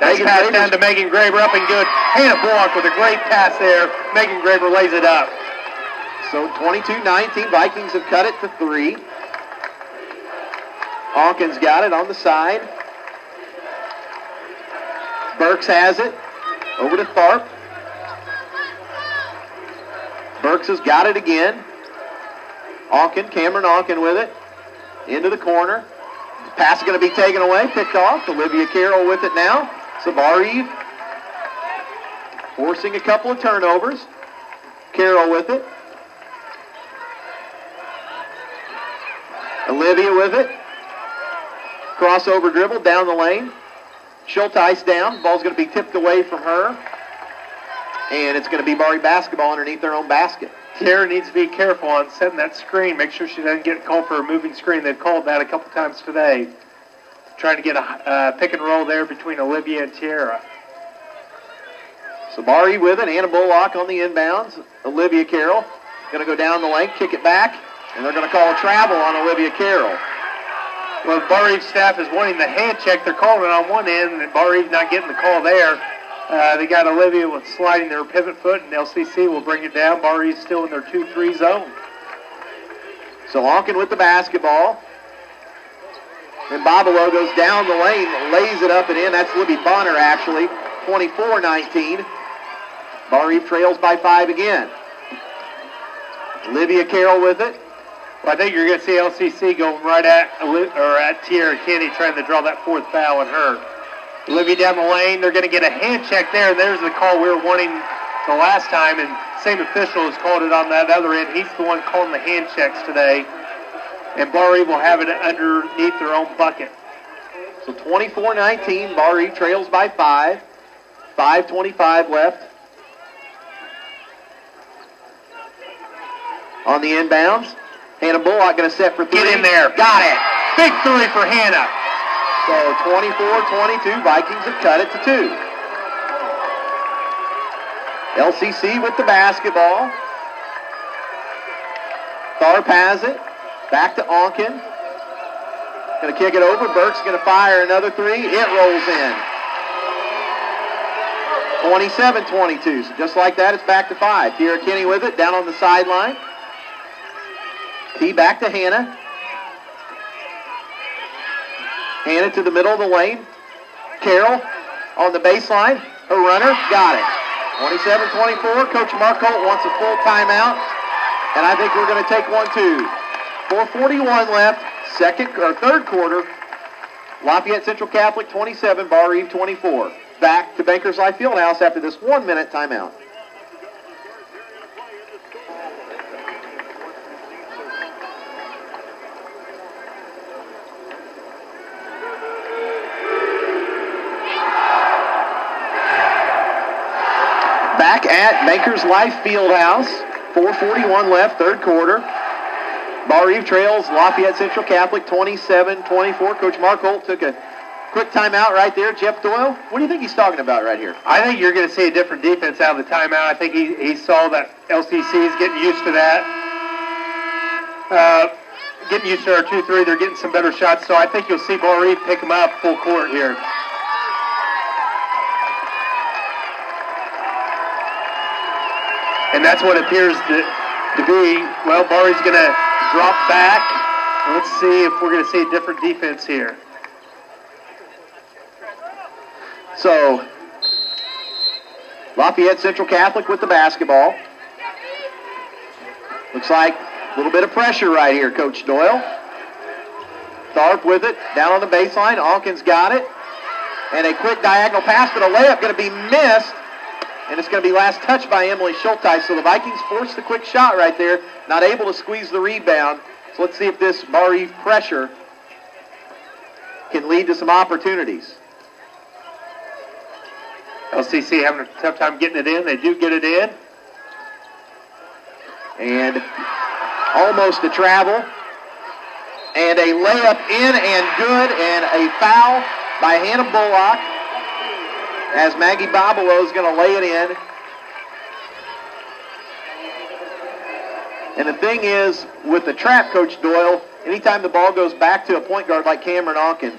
Nice pass down to Megan Graber, up and good. Hannah Bullock with a great pass there. Megan Graber lays it up. So 22-19, Vikings have cut it to 3. Hawkins got it on the side. Burks has it. Over to Tharp. Burks has got it again. Cameron Alkin with it. Into the corner. Pass is going to be taken away, picked off. Olivia Carroll with it now. So Barr-Reeve forcing a couple of turnovers. Carroll with it. Olivia with it. Crossover dribble down the lane. Schulteis down. Ball's going to be tipped away from her. And it's going to be Barr-Reeve basketball underneath their own basket. Tierra needs to be careful on setting that screen. Make sure she doesn't get called for a moving screen. They've called that a couple times today. Trying to get a pick and roll there between Olivia and Tierra. So Barr-Reeve with it. Hannah Bullock on the inbounds. Olivia Carroll going to go down the lane, kick it back, and they're going to call a travel on Olivia Carroll. Well, the Barr-Reeve staff is wanting the hand check. They're calling it on one end, and Barr-Reeve not getting the call there. They got Olivia with sliding their pivot foot, and LCC will bring it down. Barr-Reeve's still in their 2-3 zone. So Alkin with the basketball. And Babalo goes down the lane, lays it up and in. That's Libby Bonner, actually. 24-19. Barr-Reeve trails by 5 again. Olivia Carroll with it. Well, I think you're going to see LCC going right at Tierra Kinney, trying to draw that fourth foul on her. Olivia down the lane. They're going to get a hand check there, and there's the call we were wanting the last time, and same official has called it on that other end. He's the one calling the hand checks today, and Barr-Reeve will have it underneath their own bucket. So 24-19, Barr-Reeve trails by 5. 5:25 left. On the inbounds, Hannah Bullock going to set for 3. Get in there. Got it. Big 3 for Hannah. So 24-22, Vikings have cut it to 2. LCC with the basketball. Tharp has it. Back to Onken. Going to kick it over. Burke's going to fire another 3. It rolls in. 27-22. So just like that, it's back to 5. Tierra Kinney with it, down on the sideline. Tee back to Hannah. Hannah to the middle of the lane. Carroll on the baseline. Her runner, got it. 27-24. Coach Marcolt wants a full timeout. And I think we're going to take one too. 4:41 left, third quarter. Lafayette Central Catholic 27, Barr-Reeve 24. Back to Bankers Life Fieldhouse after this 1-minute timeout. Back at Bankers Life Fieldhouse. 4:41 left, third quarter. Barr-Reeve trails Lafayette Central Catholic 27-24. Coach Marcolt took a quick timeout right there. Jeff Doyle, what do you think he's talking about right here? I think you're going to see a different defense out of the timeout. I think he saw that LCC is getting used to that. Getting used to our 2-3. They're getting some better shots. So I think you'll see Barr-Reeve pick them up full court here. And that's what it appears to be. Well, Barr-Reeve's going to drop back. Let's see if we're going to see a different defense here. So, Lafayette Central Catholic with the basketball. Looks like a little bit of pressure right here, Coach Doyle. Tharp with it, down on the baseline. Alkin's got it. And a quick diagonal pass, but a layup going to be missed. And it's going to be last touched by Emily Schulteis. So the Vikings forced the quick shot right there, not able to squeeze the rebound. So let's see if this Barr-Reeve pressure can lead to some opportunities. LCC having a tough time getting it in. They do get it in. And almost a travel. And a layup in and good, and a foul by Hannah Bullock as Maggie Babalo is going to lay it in. And the thing is, with the trap, Coach Doyle, anytime the ball goes back to a point guard like Cameron Onken,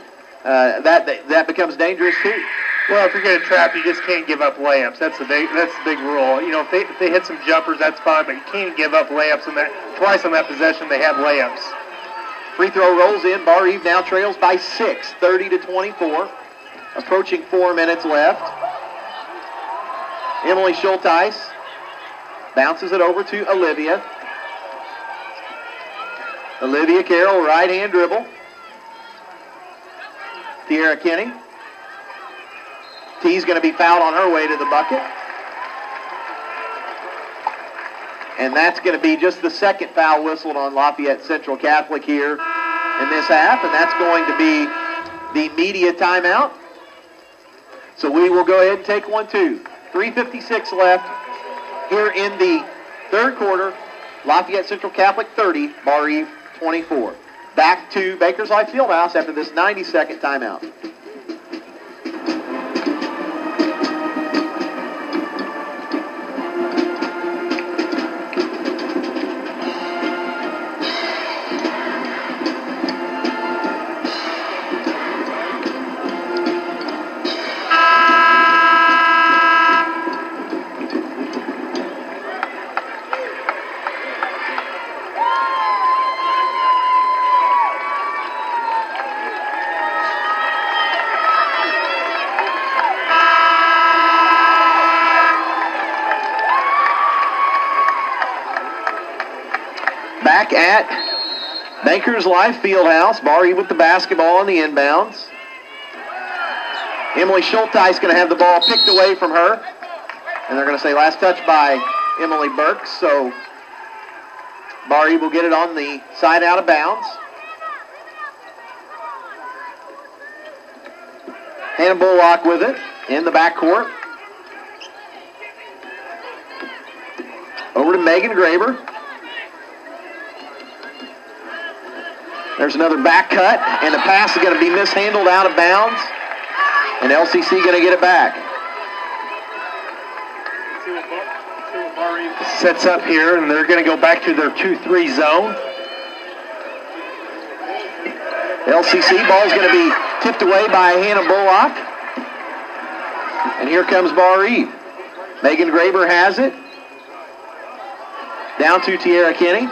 that becomes dangerous too. Well, if you're going to trap, you just can't give up layups. That's the big rule. You know, if they hit some jumpers, that's fine, but you can't give up layups. And that twice on that possession, they have layups. Free throw rolls in. Barr-Reeve now trails by 6, 30-24. Approaching 4 minutes left. Emily Schulteis bounces it over to Olivia. Olivia Carroll, right-hand dribble. Tierra Kinney. T's going to be fouled on her way to the bucket. And that's going to be just the second foul whistled on Lafayette Central Catholic here in this half, and that's going to be the media timeout. So we will go ahead and take 1-2. 3:56 left here in the third quarter. Lafayette Central Catholic 30, Barr-Reeve 24. Back to Bakers Life Fieldhouse after this 90-second timeout. Back at Bankers Life Fieldhouse. Barr-Reeve with the basketball on the inbounds. Emily Schulteis going to have the ball picked away from her. And they're going to say last touch by Emily Burks. So Barr-Reeve will get it on the side out of bounds. Hannah Bullock with it in the backcourt. Over to Megan Graber. There's another back cut, and the pass is going to be mishandled out of bounds, and LCC going to get it back. See what Barr-Reeve sets up here, and they're going to go back to their 2-3 zone. LCC ball is going to be tipped away by Hannah Bullock, and here comes Barr-Reeve. Megan Graber has it. Down to Tierra Kinney.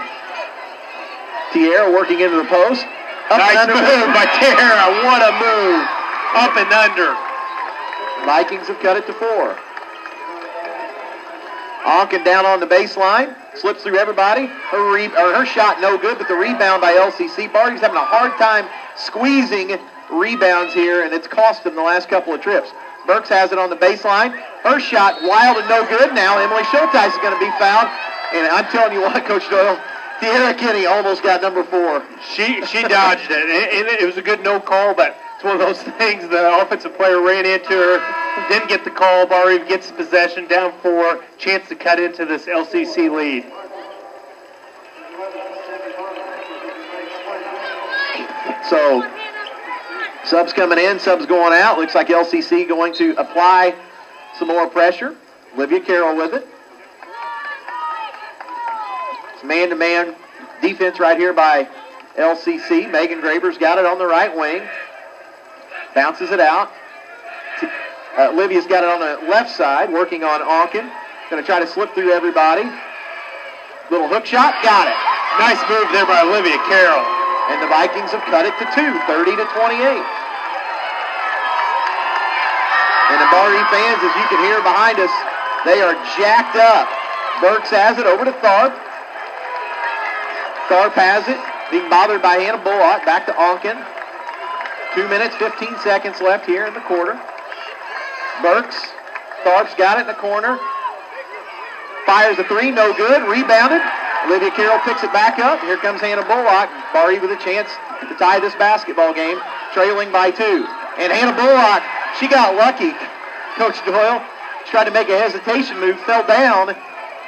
Tierra working into the post. Nice move by Tierra. What a move. Up and under. Vikings have cut it to 4. Onken down on the baseline. Slips through everybody. Her shot no good, but the rebound by LCC. Barr-Reeve's having a hard time squeezing rebounds here, and it's cost them the last couple of trips. Burks has it on the baseline. Her shot wild and no good. Now Emily Schulteis is going to be fouled. And I'm telling you what, Coach Doyle, Tierra Kinney almost got number 4. She dodged it. It was a good no call, but it's one of those things. The offensive player ran into her, didn't get the call. Barr-Reeve gets possession, down 4, chance to cut into this LCC lead. So subs coming in, subs going out. Looks like LCC going to apply some more pressure. Olivia Carroll with it. Man-to-man defense right here by LCC. Megan Graber's got it on the right wing. Bounces it out. Olivia's got it on the left side, working on Onken. Going to try to slip through everybody. Little hook shot, got it. Nice move there by Olivia Carroll. And the Vikings have cut it to 2, 30-28. And the Barr-Reeve fans, as you can hear behind us, they are jacked up. Burks has it over to Tharp. Tharp has it, being bothered by Hannah Bullock. Back to Onken. 2 minutes, 15 seconds left here in the quarter. Burks. Tharp's got it in the corner. Fires a 3, no good. Rebounded Olivia Carroll picks it back up. Here comes Hannah Bullock. Barr-Reeve with a chance to tie this basketball game, trailing by 2. And Hannah Bullock, she got lucky. Coach Doyle tried to make a hesitation move, fell down.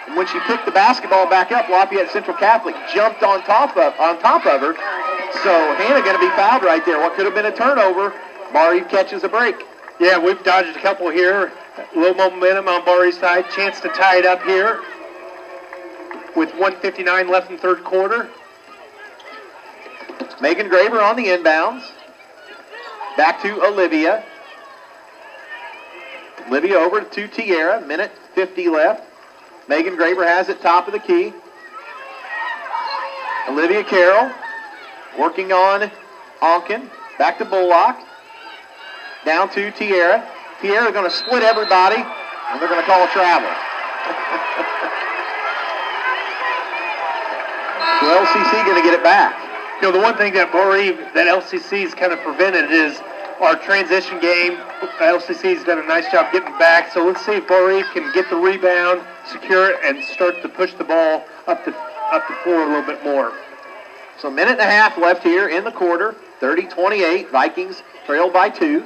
And when she picked the basketball back up, Lafayette Central Catholic jumped on top of her. So Hannah going to be fouled right there. What could have been a turnover, Barr-Reeve catches a break. Yeah, we've dodged a couple here. A little momentum on Barr-Reeve's side. Chance to tie it up here with 1:59 left in third quarter. Megan Graber on the inbounds. Back to Olivia. Olivia over to Tierra. Minute 50 left. Megan Graber has it top of the key. Olivia Carroll working on Onken. Back to Bullock. Down to Tierra. Tierra going to split everybody, and they're going to call travel. So LCC going to get it back. You know, the one thing that Barr-Reeve, that LCC's kind of prevented is our transition game. LCC's done a nice job getting back, so let's see if Barr-Reeve can get the rebound, secure it, and start to push the ball up the floor a little bit more. So a minute and a half left here in the quarter. 30-28. Vikings trailed by 2.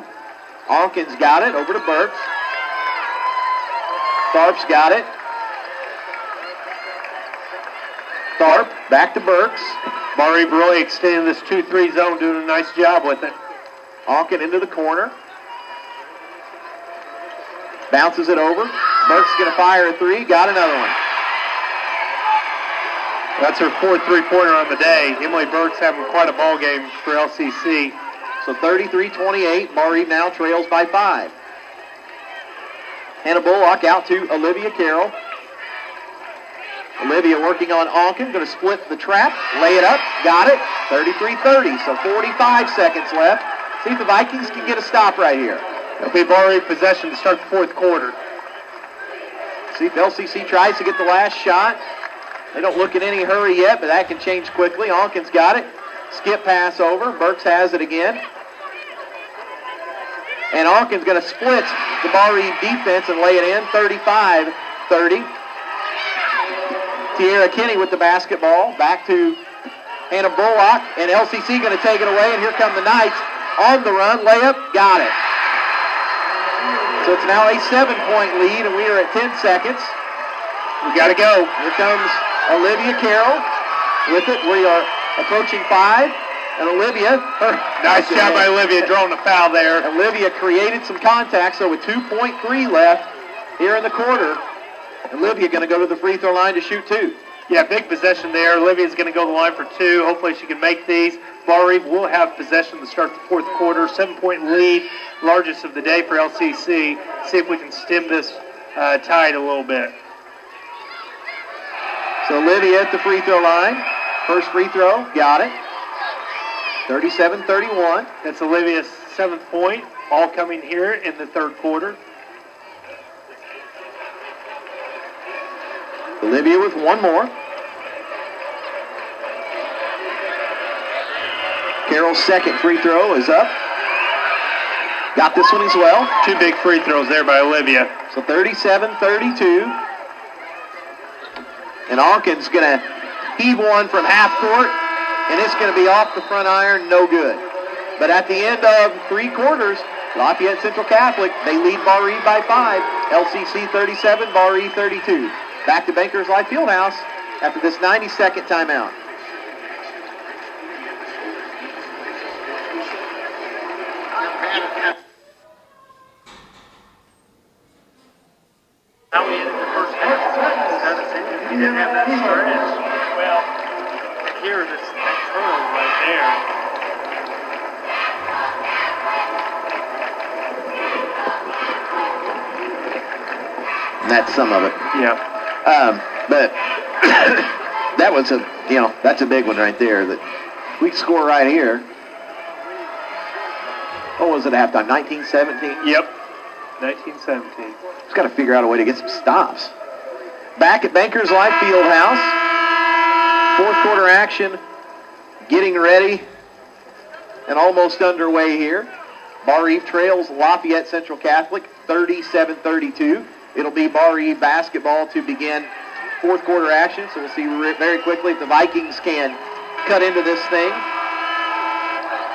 Onken's got it over to Burks. Tharp's got it. Tharp back to Burks. Barr-Reeve really extending this 2-3 zone, doing a nice job with it. Onken into the corner. Bounces it over. Burks going to fire a 3. Got another one. That's her 4th three-pointer on the day. Emily Burks having quite a ball game for LCC. So 33-28. Barr-Reeve now trails by 5. Hannah Bullock out to Olivia Carroll. Olivia working on Onken. Going to split the trap. Lay it up. Got it. 33-30. So 45 seconds left. See if the Vikings can get a stop right here. It'll be Barr-Reeve possession to start the 4th quarter. See if LCC tries to get the last shot. They don't look in any hurry yet, but that can change quickly. Onken's got it. Skip pass over. Burks has it again. And Onken's going to split the Barr-Reeve defense and lay it in. 35-30. Tierra Kinney with the basketball. Back to Hannah Bullock. And LCC going to take it away. And here come the Knights on the run. Layup. Got it. So it's now a 7-point lead, and we are at 10 seconds. We got to go. Here comes Olivia Carroll with it. We are approaching 5. And Olivia, nice job by Olivia drawing a foul there. Olivia created some contact, so with 2.3 left here in the quarter, Olivia going to go to the free throw line to shoot 2. Yeah, big possession there. Olivia's going to go to the line for 2. Hopefully she can make these. Barr-Reeve will have possession to start the 4th quarter. 7-point lead, largest of the day for LCC. See if we can stem this tide a little bit. So Olivia at the free throw line. First free throw, got it. 37-31. That's Olivia's 7th point, all coming here in the 3rd quarter. Olivia with one more. Carroll's second free throw is up. Got this one as well. 2 big free throws there by Olivia. So 37-32. And Onken's going to heave one from half court, and it's going to be off the front iron, no good. But at the end of 3 quarters, Lafayette Central Catholic, they lead Barr-Reeve by 5. LCC 37, Barr-Reeve 32. Back to Bankers Life Fieldhouse after this 90-second timeout. How we ended the first half. You didn't have that started. Well, here, this turn right there. And that's some of it. Yeah. But that was that's a big one right there. That we score right here. What was it at halftime? 19-17? Yep. 19-17. Just got to figure out a way to get some stops. Back at Bankers Life Fieldhouse. 4th quarter action getting ready and almost underway here. Barr-Reeve trails Lafayette Central Catholic 37-32. It'll be Barr-Reeve basketball to begin fourth quarter action, so we'll see very quickly if the Vikings can cut into this thing.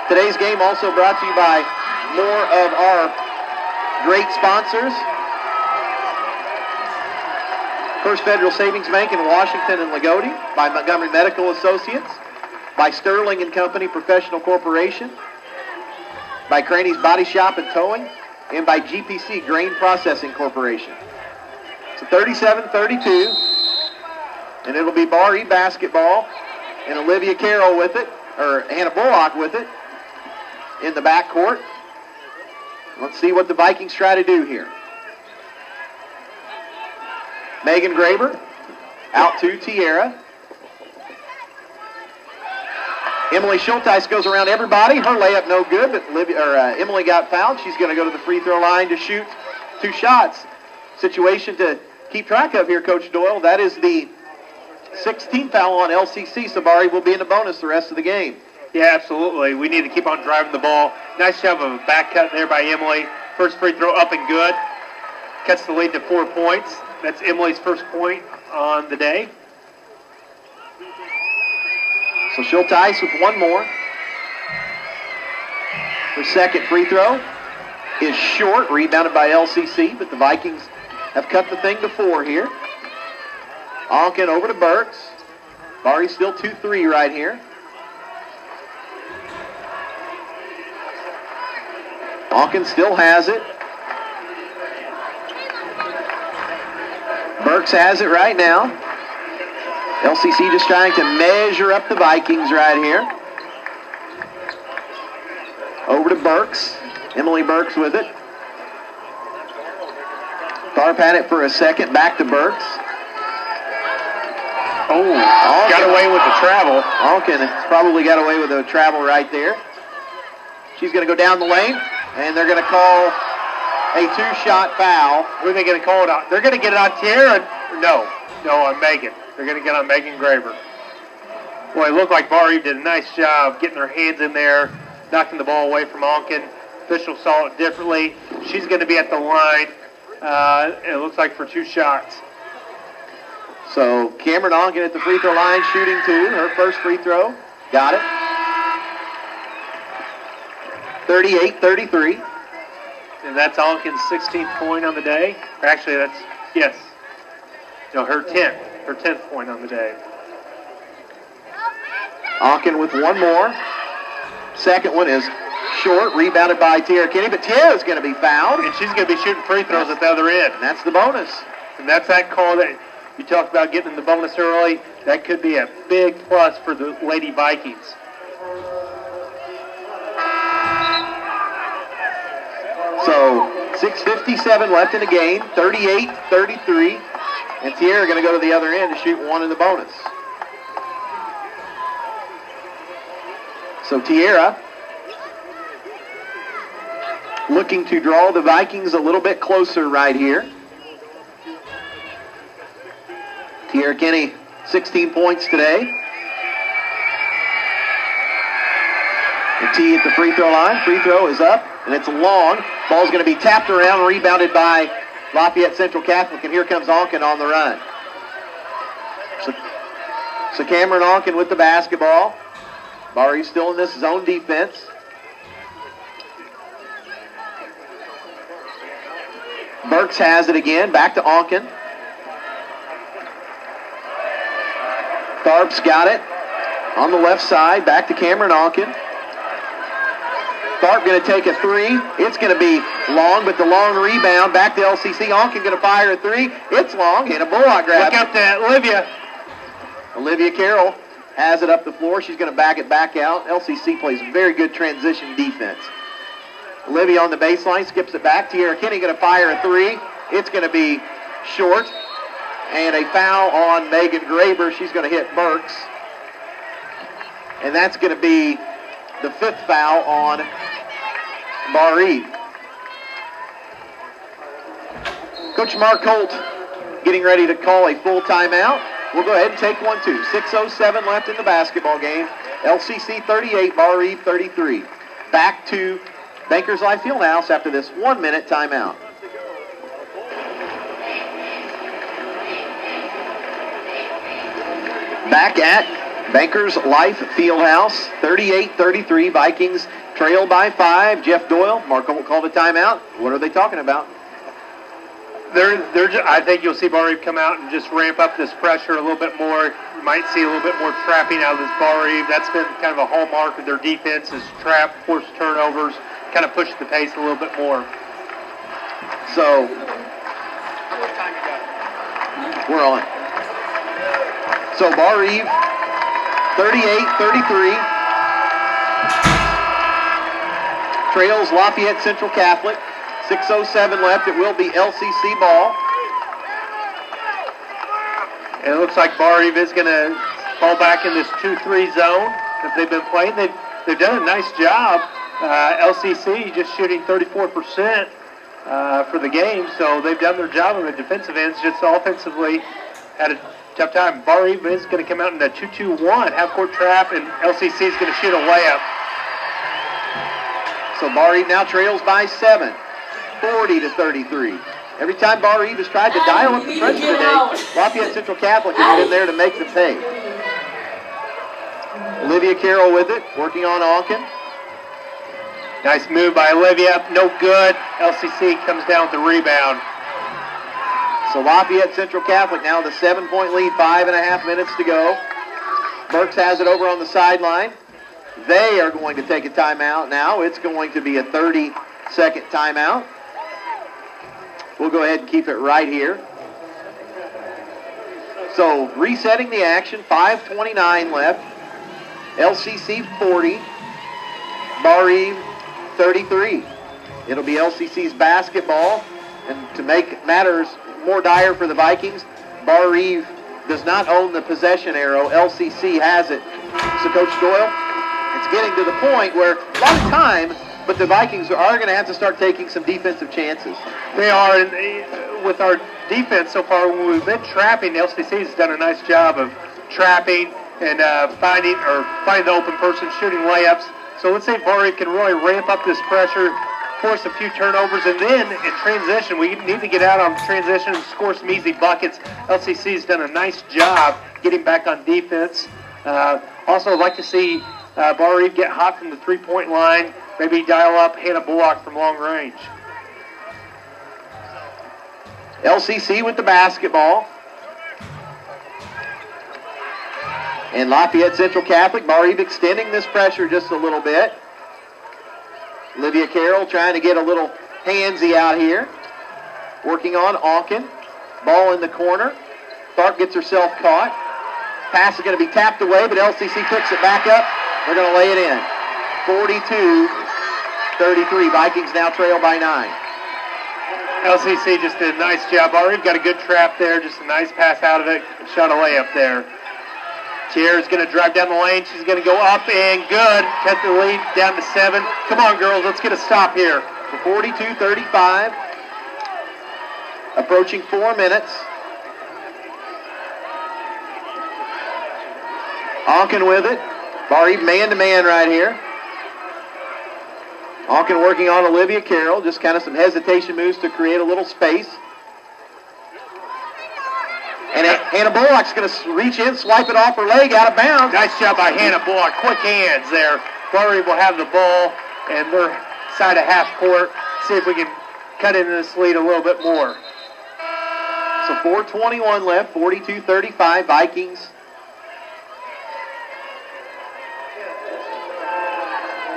Today's game also brought to you by more of our great sponsors. First Federal Savings Bank in Washington and Lagodi, by Montgomery Medical Associates, by Sterling and Company Professional Corporation, by Craney's Body Shop and Towing, and by GPC Grain Processing Corporation. So 37-32, and it'll be Barr-Reeve basketball, and Olivia Carroll with it, or Hannah Bullock with it, in the backcourt. Let's see what the Vikings try to do here. Megan Graber out to Tierra. Emily Schulteis goes around everybody. Her layup no good, but Emily got fouled. She's going to go to the free throw line to shoot 2 shots. Situation to keep track of here, Coach Doyle. That is the 16th foul on LCC. So Barr-Reeve will be in the bonus the rest of the game. Yeah, absolutely. We need to keep on driving the ball. Nice job of a back cut there by Emily. First free throw up and good. Cuts the lead to 4 points. That's Emily's first point on the day. So Schulteis with one more. Her second free throw is short, rebounded by LCC, but the Vikings have cut the thing to 4 here. Onken over to Burks. Barry still 2-3 right here. Onken still has it. Burks has it right now. LCC just trying to measure up the Vikings right here. Over to Burks. Emily Burks with it. Tharp had it for a second. Back to Burks. Oh, got away with the travel. Onken has probably got away with the travel right there. She's going to go down the lane, and they're going to call a 2-shot foul. Who are they going to call it on? They're going to get it on Tierra? No, on Megan. They're going to get on Megan Graber. Boy, it looked like Barr-Reeve did a nice job getting their hands in there, knocking the ball away from Onken. Officials saw it differently. She's going to be at the line, it looks like for 2 shots. So Cameron Onken at the free throw line, shooting 2. Her first free throw. Got it. 38-33. And that's Onken's 16th point on the day. Actually, her 10th. Her 10th point on the day. Onken with one more. Second one is short, rebounded by Tierra Kinney, but Tierra's going to be fouled. And she's going to be shooting free throws at the other end. And that's the bonus. And that's that call that you talked about getting in the bonus early. That could be a big plus for the Lady Vikings. So 6:57 left in the game, 38-33. And Tierra going to go to the other end to shoot 1 in the bonus. So Tierra looking to draw the Vikings a little bit closer right here. Tierra Kinney, 16 points today. And T at the free throw line. Free throw is up, and it's long. Ball's going to be tapped around, rebounded by Lafayette Central Catholic, and here comes Onken on the run. So Cameron Onken with the basketball. Barr-Reeve still in this zone defense. Burks has it again, back to Onken. Tharp's got it on the left side, back to Cameron Onken. Tharp going to take a 3. It's going to be long, but the long rebound back to LCC. Onken going to fire a 3. It's long, and a Bullock grab. Look out to Olivia. Olivia Carroll has it up the floor. She's going to back it back out. LCC plays very good transition defense. Olivia on the baseline, skips it back. Tierra Kinney going to fire a 3. It's going to be short. And a foul on Megan Graber. She's going to hit Burks. And that's going to be the 5th foul on Barr-Reeve. Coach Mark Holt getting ready to call a full timeout. We'll go ahead and take one too. 6:07 left in the basketball game. LCC 38, Barr-Reeve 33. Back to Bankers Life Fieldhouse after this 1-minute timeout. Back at Bankers Life Fieldhouse, 38-33. Vikings trail by 5. Jeff Doyle, Mark Holt called a timeout. What are they talking about? I think you'll see Barr-Reeve come out and just ramp up this pressure a little bit more. You might see a little bit more trapping out of this Barr-Reeve. That's been kind of a hallmark of their defense, is trap, force turnovers, kind of push the pace a little bit more. So, how much time you got? We're on. So Barr-Reeve, 38-33. Trails Lafayette Central Catholic. 6:07 left. It will be LCC ball. And it looks like Barr-Reeve is going to fall back in this 2-3 zone that they've been playing. They've done a nice job. LCC just shooting 34% for the game, so they've done their job on the defensive ends. Just offensively had a tough time. Barr-Reeve is going to come out in a 2-2-1 half-court trap, and LCC is going to shoot a layup. So Barr-Reeve now trails by 7, 40-33. Every time Barr-Reeve has tried to dial up the pressure today, Lafayette Central Catholic has been there to make the pay. Olivia Carroll with it, working on Onken. Nice move by Olivia, no good. LCC comes down with the rebound. So Lafayette Central Catholic now with a 7-point lead, 5.5 minutes to go. Burks has it over on the sideline. They are going to take a timeout now. It's going to be a 30-second timeout. We'll go ahead and keep it right here. So resetting the action, 5:29 left. LCC 40, Barr-Reeve 33. It'll be LCC's basketball. And to make matters more dire for the Vikings, Barr-Reeve does not own the possession arrow. LCC has it. So Coach Doyle, it's getting to the point where a lot of time, but the Vikings are going to have to start taking some defensive chances. They are, and with our defense so far, when we've been trapping, LCC has done a nice job of trapping and finding the open person, shooting layups. So let's say Barr-Reeve can really ramp up this pressure, force a few turnovers, and then in transition, we need to get out on transition and score some easy buckets. LCC's done a nice job getting back on defense. Also, I'd like to see Barr-Reeve get hot from the three-point line, maybe dial up Hannah Bullock from long range. LCC with the basketball. And Lafayette Central Catholic, Barr-Reeve extending this pressure just a little bit. Olivia Carroll trying to get a little handsy out here. Working on Onken. Ball in the corner. Tharp gets herself caught. Pass is going to be tapped away, but LCC picks it back up. They're going to lay it in. 42-33. Vikings now trail by 9. LCC just did a nice job. Barr-Reeve got a good trap there. Just a nice pass out of it. Shot a layup there. Tier's going to drive down the lane. She's going to go up and good. Cut the lead down to 7. Come on, girls. Let's get a stop here. 42-35. Approaching 4 minutes. Onken with it. Barr-Reeve man-to-man right here. Onken working on Olivia Carroll. Just kind of some hesitation moves to create a little space. And Hannah Bullock's going to reach in, swipe it off her leg, out of bounds. Nice job by Hannah Bullock. Quick hands there. Barr-Reeve will have the ball, and their side of half court. See if we can cut into this lead a little bit more. So 4:21 left, 42-35, Vikings.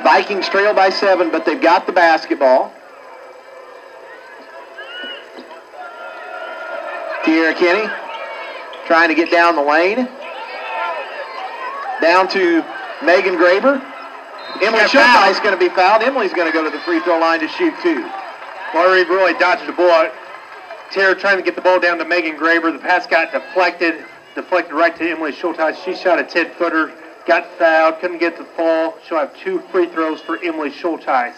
Vikings trail by 7, but they've got the basketball. Tierra Kinney trying to get down the lane. Down to Megan Graber. Emily Schulteis is going to be fouled. Emily's going to go to the free throw line to shoot 2. Barr-Reeve really dodged the ball. Tierra trying to get the ball down to Megan Graber. The pass got deflected right to Emily Schulteis. She shot a 10-footer, got fouled, couldn't get the ball. She'll have 2 free throws for Emily Schulteis.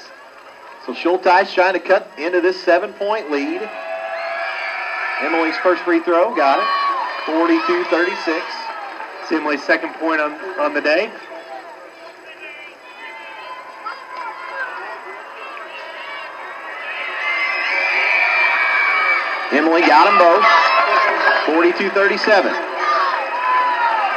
So Schulteis trying to cut into this 7-point lead. Emily's first free throw, got it. 42-36. It's Emily's second point on the day. Emily got them both. 42-37.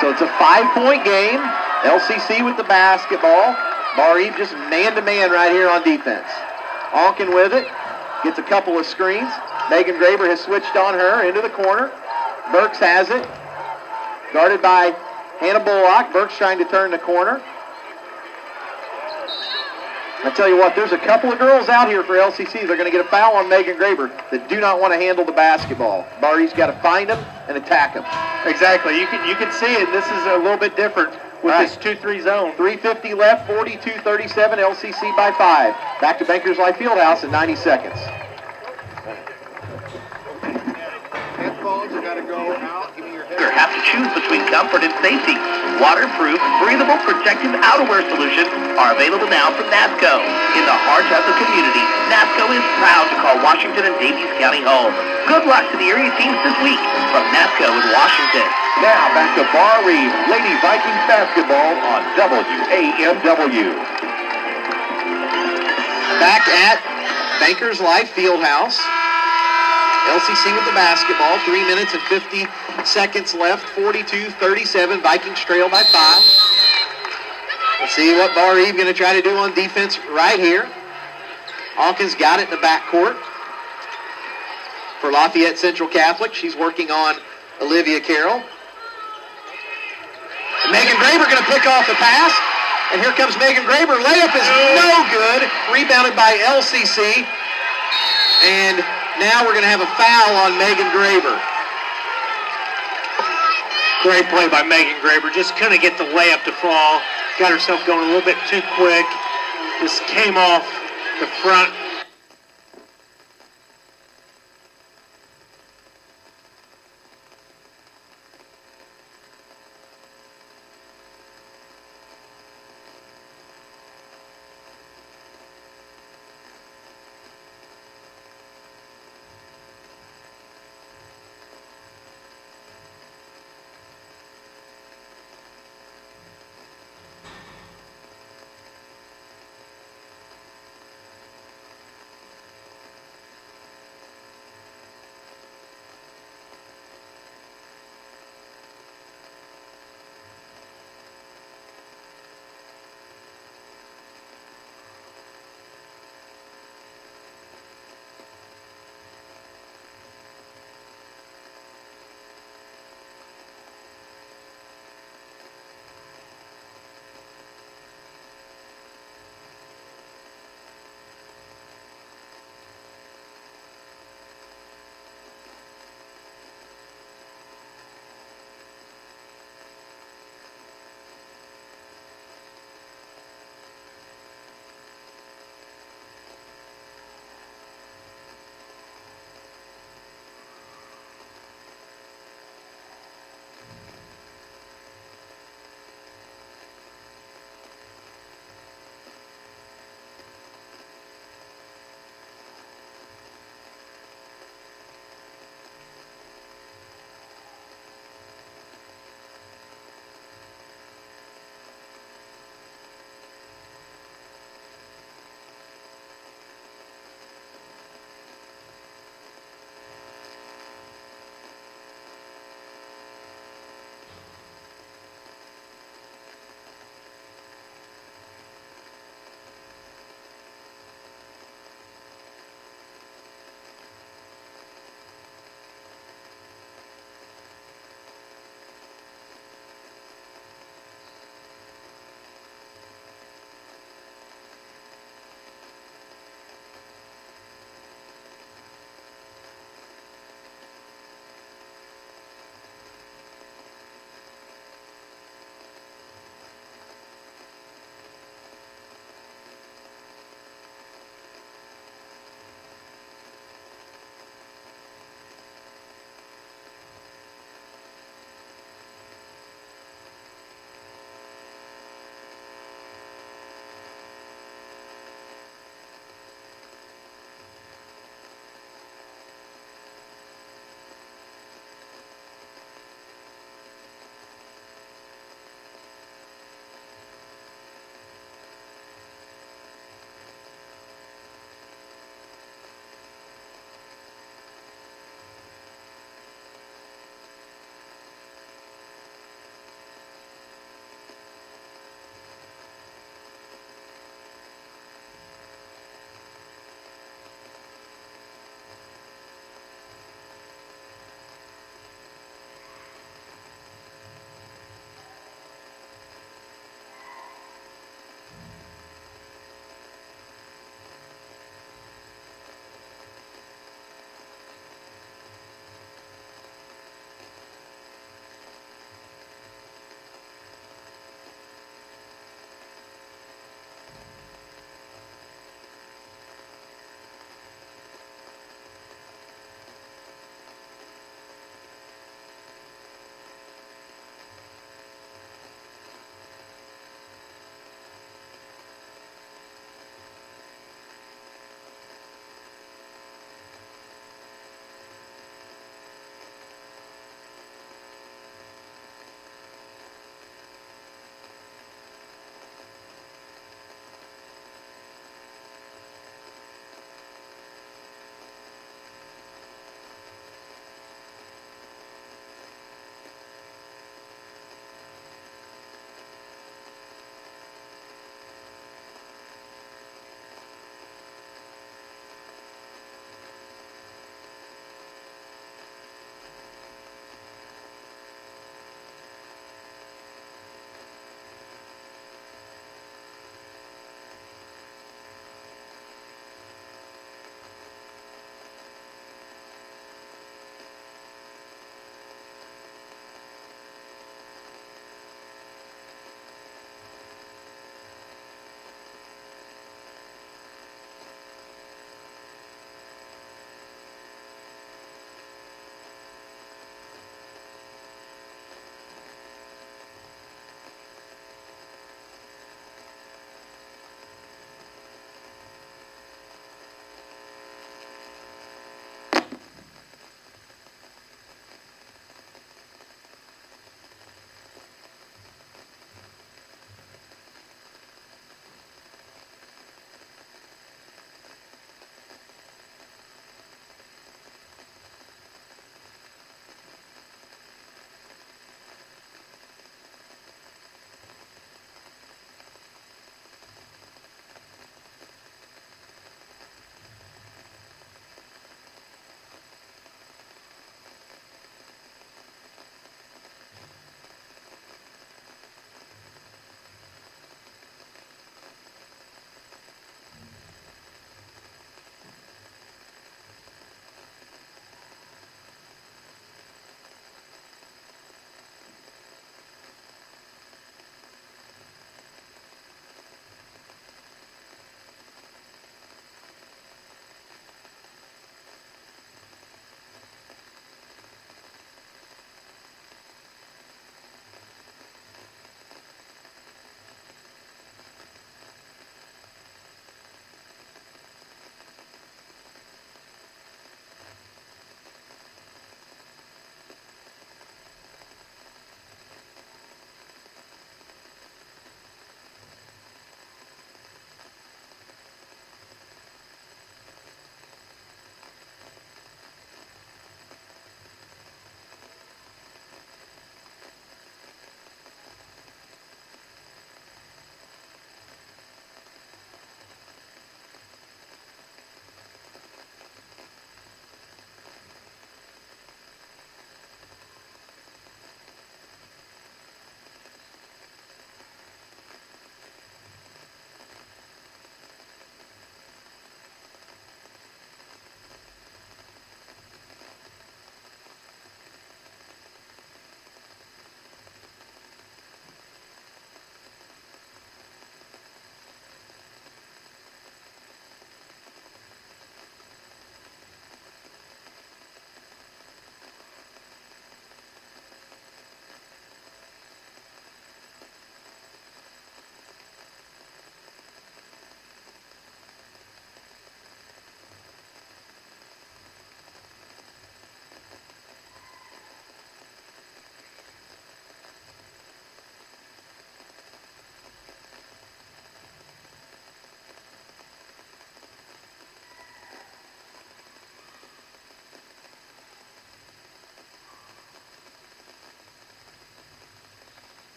So So it's a 5-point game. LCC with the basketball. Barr-Reeve just man-to-man right here on defense. Onken with it. Gets a couple of screens. Megan Graber has switched on her into the corner. Burks has it. Guarded by Hannah Bullock. Burks trying to turn the corner. I tell you what, there's a couple of girls out here for LCC. They're going to get a foul on Megan Graber that do not want to handle the basketball. Barr-Reeve's got to find them and attack them. Exactly. You can see it. This is a little bit different with this 2-3 zone. 3:50 left, 42-37, LCC by 5. Back to Bankers Life Fieldhouse in 90 seconds. Headphones have got to go out. Give me your You have to choose between comfort and safety. Waterproof, breathable, protective outerwear solutions are available now from NASCO. In the heart of the community, NASCO is proud to call Washington and Davies County home. Good luck to the area teams this week from NASCO in Washington. Now back to Barr-Reeve Lady Vikings basketball on WAMW. Back at Bankers Life Fieldhouse. LCC with the basketball. 3 minutes and 50 seconds left. 42-37. Vikings trail by 5. Let's see what Barr-Reeve going to try to do on defense right here. Hawkins got it in the backcourt for Lafayette Central Catholic. She's working on Olivia Carroll. Megan Graber going to pick off the pass. And here comes Megan Graber. Layup is no good. Rebounded by LCC. And now we're going to have a foul on Megan Graber. Great play by Megan Graber. Just couldn't get the layup to fall. Got herself going a little bit too quick. Just came off the front.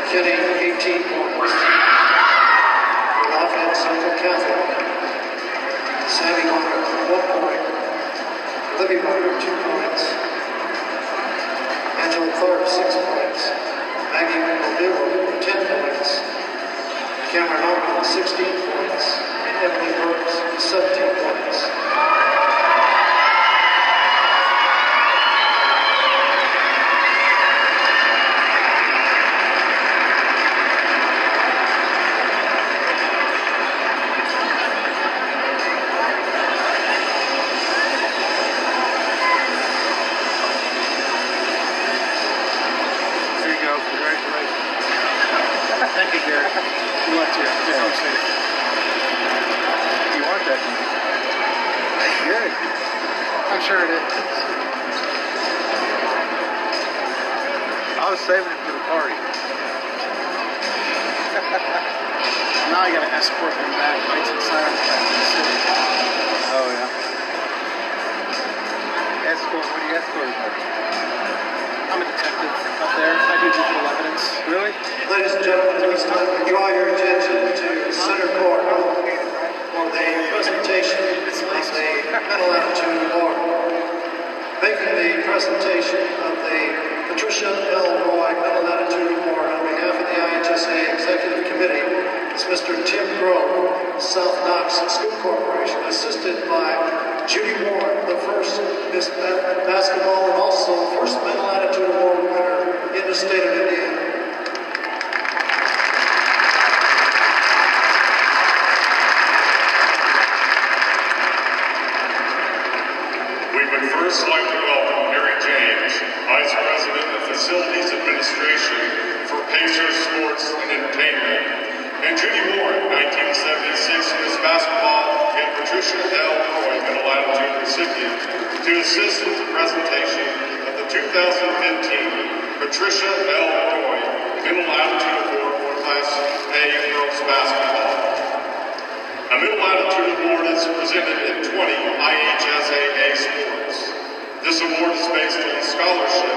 Kenny, 18 points. Lafayette Central Catholic, Sammy Bonner, 1 point. Libby Bonner, 2 points. Angela Clark, 6 points. Maggie O'Neill, 10 points. Cameron Hogan, 16 points. And Emily Brooks, 17 points. Thank you, Gary. You want to? Just I'm safe. You want that? That's good. I'm sure it is. I was saving it for the party. Now I gotta escort them back right to the side of the city. Oh yeah. Escort? What do you escort them? I'm a detective up there. I do digital evidence. Really? Ladies and gentlemen, please draw your attention to center court for the presentation of the Mental Attitude Award. Making the presentation of the Patricia L. Roy Mental Attitude Award on behalf of the IHSA Executive Committee is Mr. Tim Grove, South Knox School Corporation, assisted by Judy Warren, the first Miss Basketball and also first Mental Attitude Award winner in the state of Indiana. We would first like to welcome Mary James, Vice President of Facilities Administration for Pacers Sports and Entertainment, and Judy Warren, 1976 Miss Basketball and Patricia L. Roy Mental Attitude recipient, to assist with the presentation of the 2015 Patricia L. Roy Mental Attitude Award for Class A Girls Basketball. A Mental Attitude Award is presented in 20 IHSAA sports. This award is based on scholarship,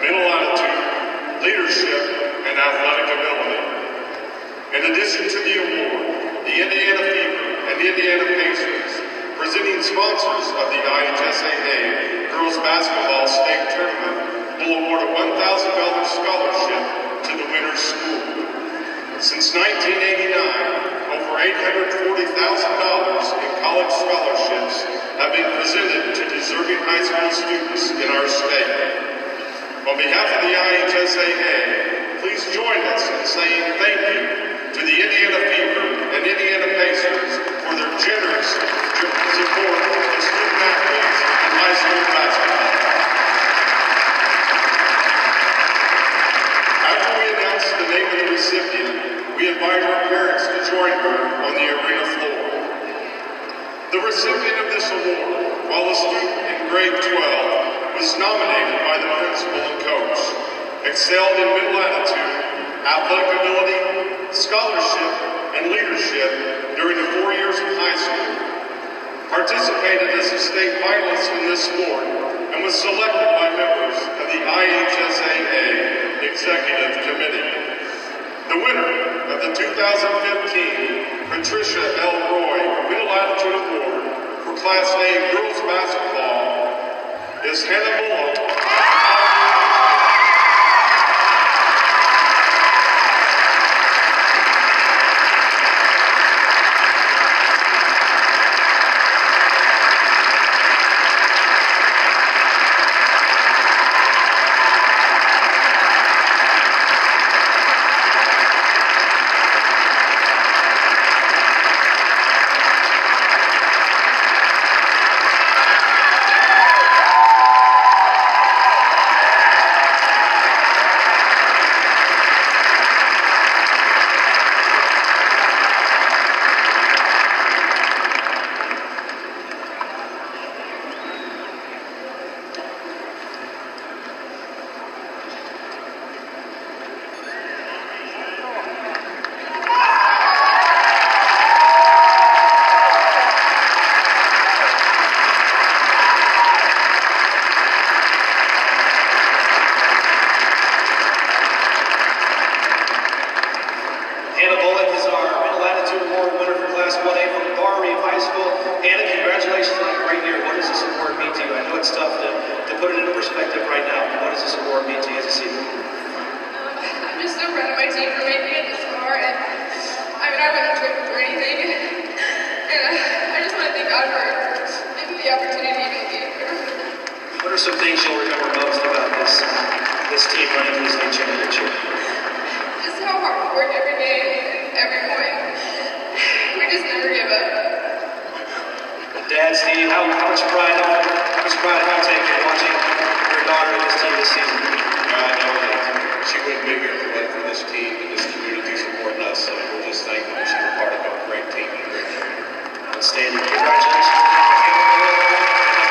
mental attitude, leadership, and athletic ability. In addition to the award, the Indiana Fever and the Indiana Pacers, presenting sponsors of the IHSAA Girls Basketball State Tournament, will award a $1,000 scholarship to the winner's school. Since 1989, over $840,000 in college scholarships have been presented to deserving high school students in our state. On behalf of the IHSAA, please join us in saying thank you to the Indiana Fever and Indiana Pacers for their generous support of student athletes in high school basketball. After we announce the name of the recipient, we invite her parents to join her on the arena floor. The recipient of this award, while a student in grade 12, was nominated by the principal and coach, excelled in mental attitude, athletic ability, scholarship, and leadership during the 4 years of high school, participated as a state finalist in this sport, and was selected by members of the IHSAA Executive Committee. The winner of the 2015 Patricia L. Roy Mental Attitude Award for Class A Girls Basketball is Hannah Bullock. Corps mean to you this evening? I'm just so proud of my team for making it this far, and I wouldn't trade them for anything. And I just want to thank God for giving me the opportunity to be here. What are some things you'll remember most about this team running to the state championship? Just how hard we work every game, every point. We just never give up. Dad, Steve, how much pride have you taken watching your daughter and this team this season? I know that she wouldn't be here if it wasn't for this team and this community supporting us, so we're just thankful that she's a part of a great team and a great community. Outstanding. Congratulations.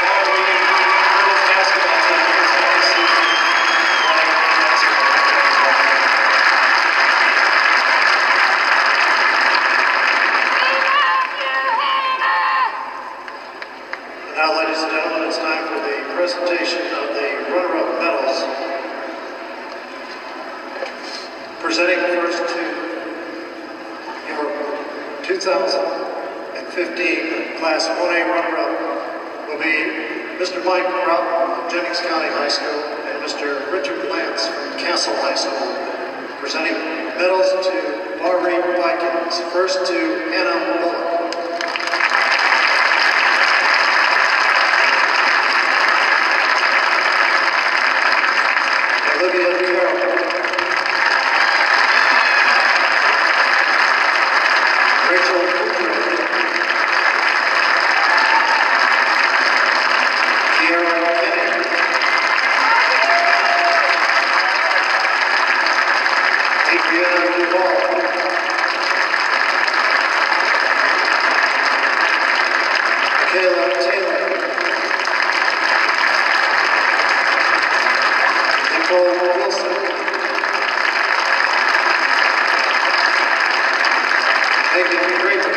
Barr-Reeve girls basketball team here this season. Now, ladies and gentlemen, it's time for the presentation of the runner-up medals. Presenting first to your 2015 Class 1A runner-up will be Mr. Mike Broughton of Jennings County High School and Mr. Richard Lance from Castle High School. Presenting medals to Barr-Reeve Vikings. First to Hannah Bullock. Olivia Carroll. Rachel Cooper. Kiara Kenny. Adriana Duval. Michaela Taylor. Nicole Wilson. Megan Drayton.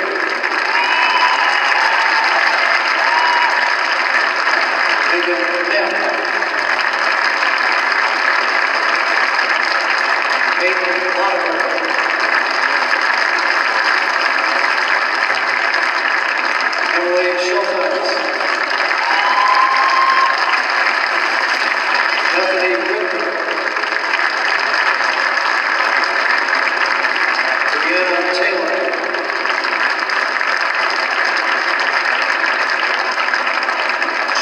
Megan Knapp. Peyton Monaco. Emily Schultz. Bethany Whitmer. Brianna Taylor.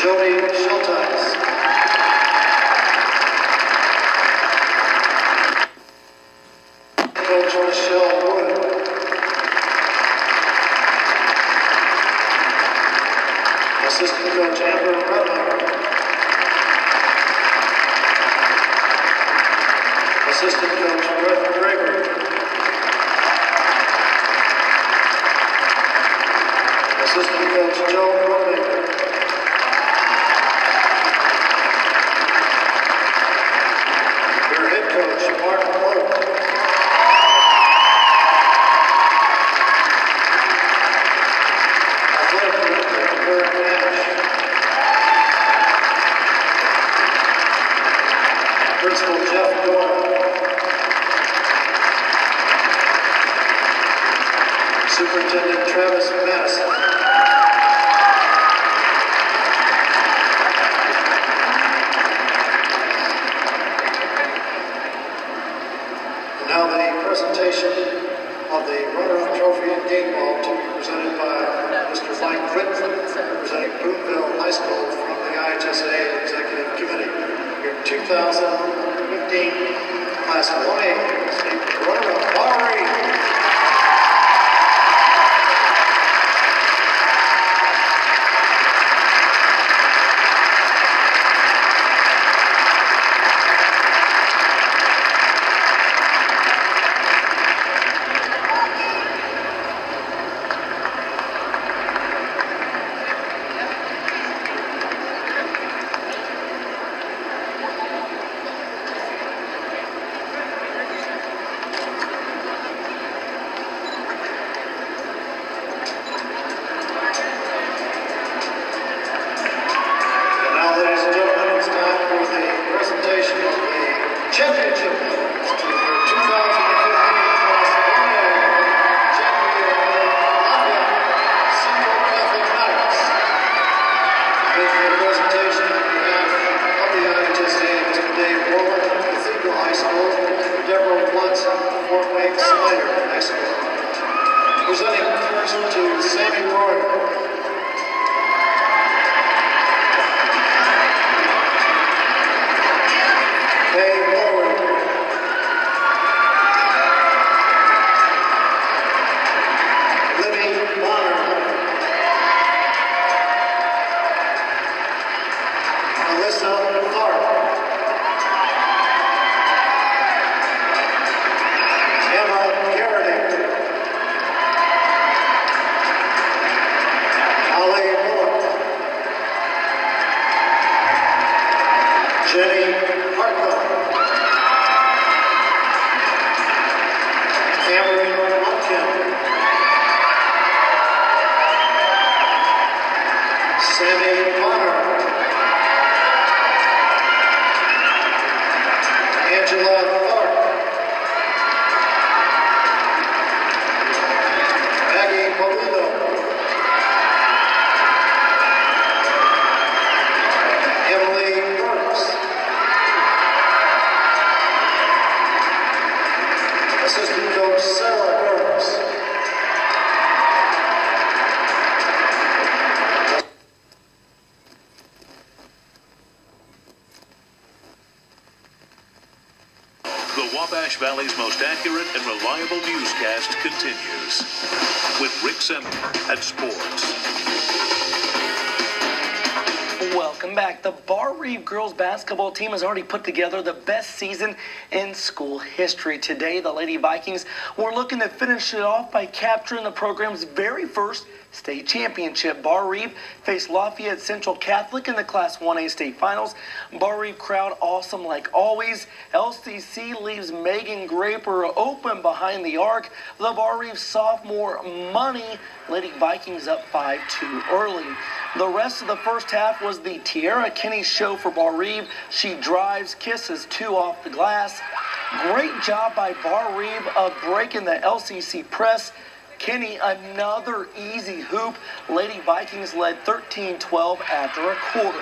Jody Schultz. Coach Michelle Wood. Assistant Coach Amber Rutland. Assistant Coach Brett Draper. Assistant Coach Joe Romaker. Your head coach, Mark Lowe. Athletic Director, Eric Nash. Principal Jeff Doyle. Superintendent Travis Madison. And now the presentation of the runner-up trophy and game ball to be presented by Mr. Mike Whitman, representing Boonville High School from the IHSA Executive Committee. Your 2015 Class 1A state runner-up, Barr-Reeve. Splash Valley's most accurate and reliable newscast continues with Rick Semper at Sports. Welcome back. The Barr-Reeve girls basketball team has already put together the best season in school history. Today, the Lady Vikings were looking to finish it off by capturing the program's very first state championship. Barr-Reeve faced Lafayette Central Catholic in the Class 1A state finals. Barr-Reeve crowd awesome like always. LCC leaves Megan Graper open behind the arc. The Barr-Reeve sophomore money. Lady Vikings up 5-2 early. The rest of the first half was the Tiara Kinney show for Barr-Reeve. She drives, kisses two off the glass. Great job by Barr-Reeve of breaking the LCC press. Kinney, another easy hoop. Lady Vikings led 13-12 after a quarter.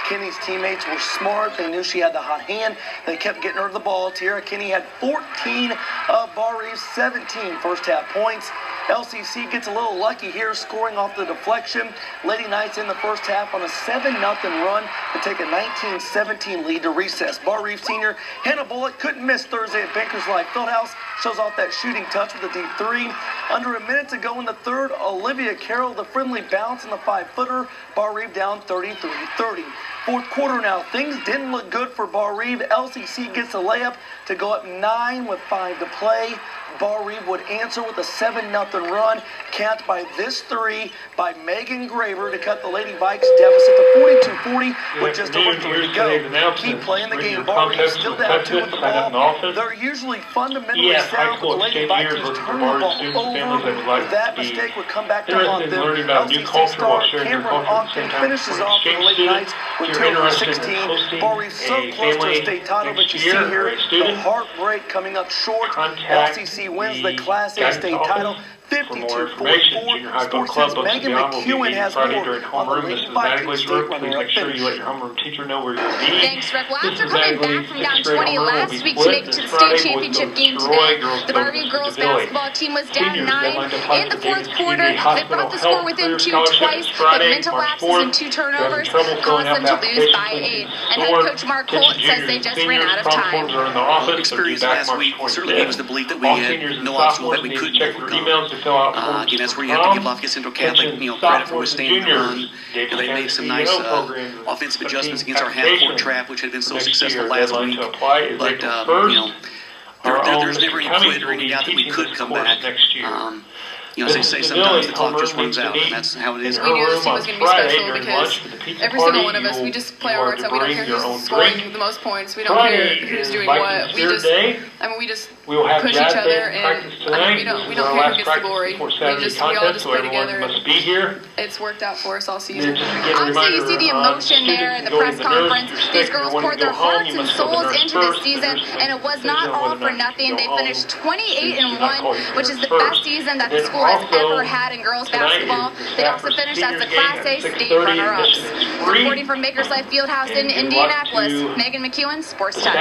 Kinney's teammates were smart. They knew she had the hot hand. They kept getting her the ball. Tiara Kinney had 14 of Barr-Reeve's 17 first half points. LCC gets a little lucky here, scoring off the deflection. Lady Knights in the first half on a 7-0 run to take a 19-17 lead to recess. Barr-Reeve senior Hannah Bullock couldn't miss Thursday at Bankers Life Fieldhouse. Shows off that shooting touch with a deep three. Under a minute to go in the third, Olivia Carroll, the friendly bounce in the 5-footer. Barr-Reeve down 33-30. Fourth quarter now, things didn't look good for Barr-Reeve. LCC gets a layup to go up 9 with 5 to play. Barr-Reeve would answer with a 7-0 run, capped by this three by Megan Graver to cut the Lady Vikes deficit to 42-40 with just over 3 to go. Keep playing the game. Barr-Reeve still down 2 with the ball. They're usually fundamentally sound, but the Lady Vikings turn the ball over. That mistake would come back to haunt them. LCC star Cameron Ogden finishes off for the Lady Knights with 2 over 16. Barr-Reeve so close to a state title, but you see here the heartbreak coming up short. LCC wins the Class A state title 52-44. Sports says Megan McEwen has more on the Lady Vikings state runner-up finish. Thanks, Rick. Well, after coming back from down 20 last week to make it to the state championship game today, the Barr-Reeve girls basketball team was down 9 in the fourth quarter. They brought the score within 2 twice, but mental lapses and 2 turnovers caused them to lose by 8. And head coach Mark Holt says they just ran out of time. Experience last week certainly gave us the belief that we had no obstacle that we couldn't overcome. Again, that's where you have to give Lafayette Central Catholic, credit for withstanding the run. They made some nice offensive adjustments against our half-court trap, which had been so successful last week. But there's never any quit or any doubt that we could come back. As they say, sometimes the clock just runs out, and that's how it is. We knew this team was going to be special because every single one of us, we just play our hearts out. We don't care who's scoring the most points. We don't care who's doing what. We just push each other, and we don't care who gets the glory. We all just play together. It's worked out for us all season. Obviously, you see the emotion there in the press conference. These girls poured their hearts and souls into this season, and it was not all for nothing. They finished 28-1, which is the best season that the school has ever had in girls basketball. They also finished as the Class A state runner-ups. Reporting from Bankers Life Fieldhouse in Indianapolis, Megan McEwen, Sports Time.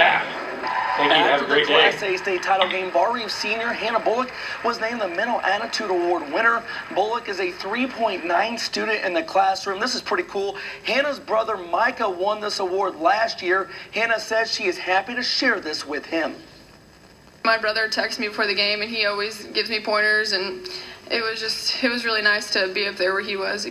After the Class A state title game, Barr-Reeve senior Hannah Bullock was named the Mental Attitude Award winner. Bullock is a 3.9 student in the classroom. This is pretty cool. Hannah's brother Micah won this award last year. Hannah says she is happy to share this with him. My brother texts me before the game, and he always gives me pointers, and it was really nice to be up there where he was.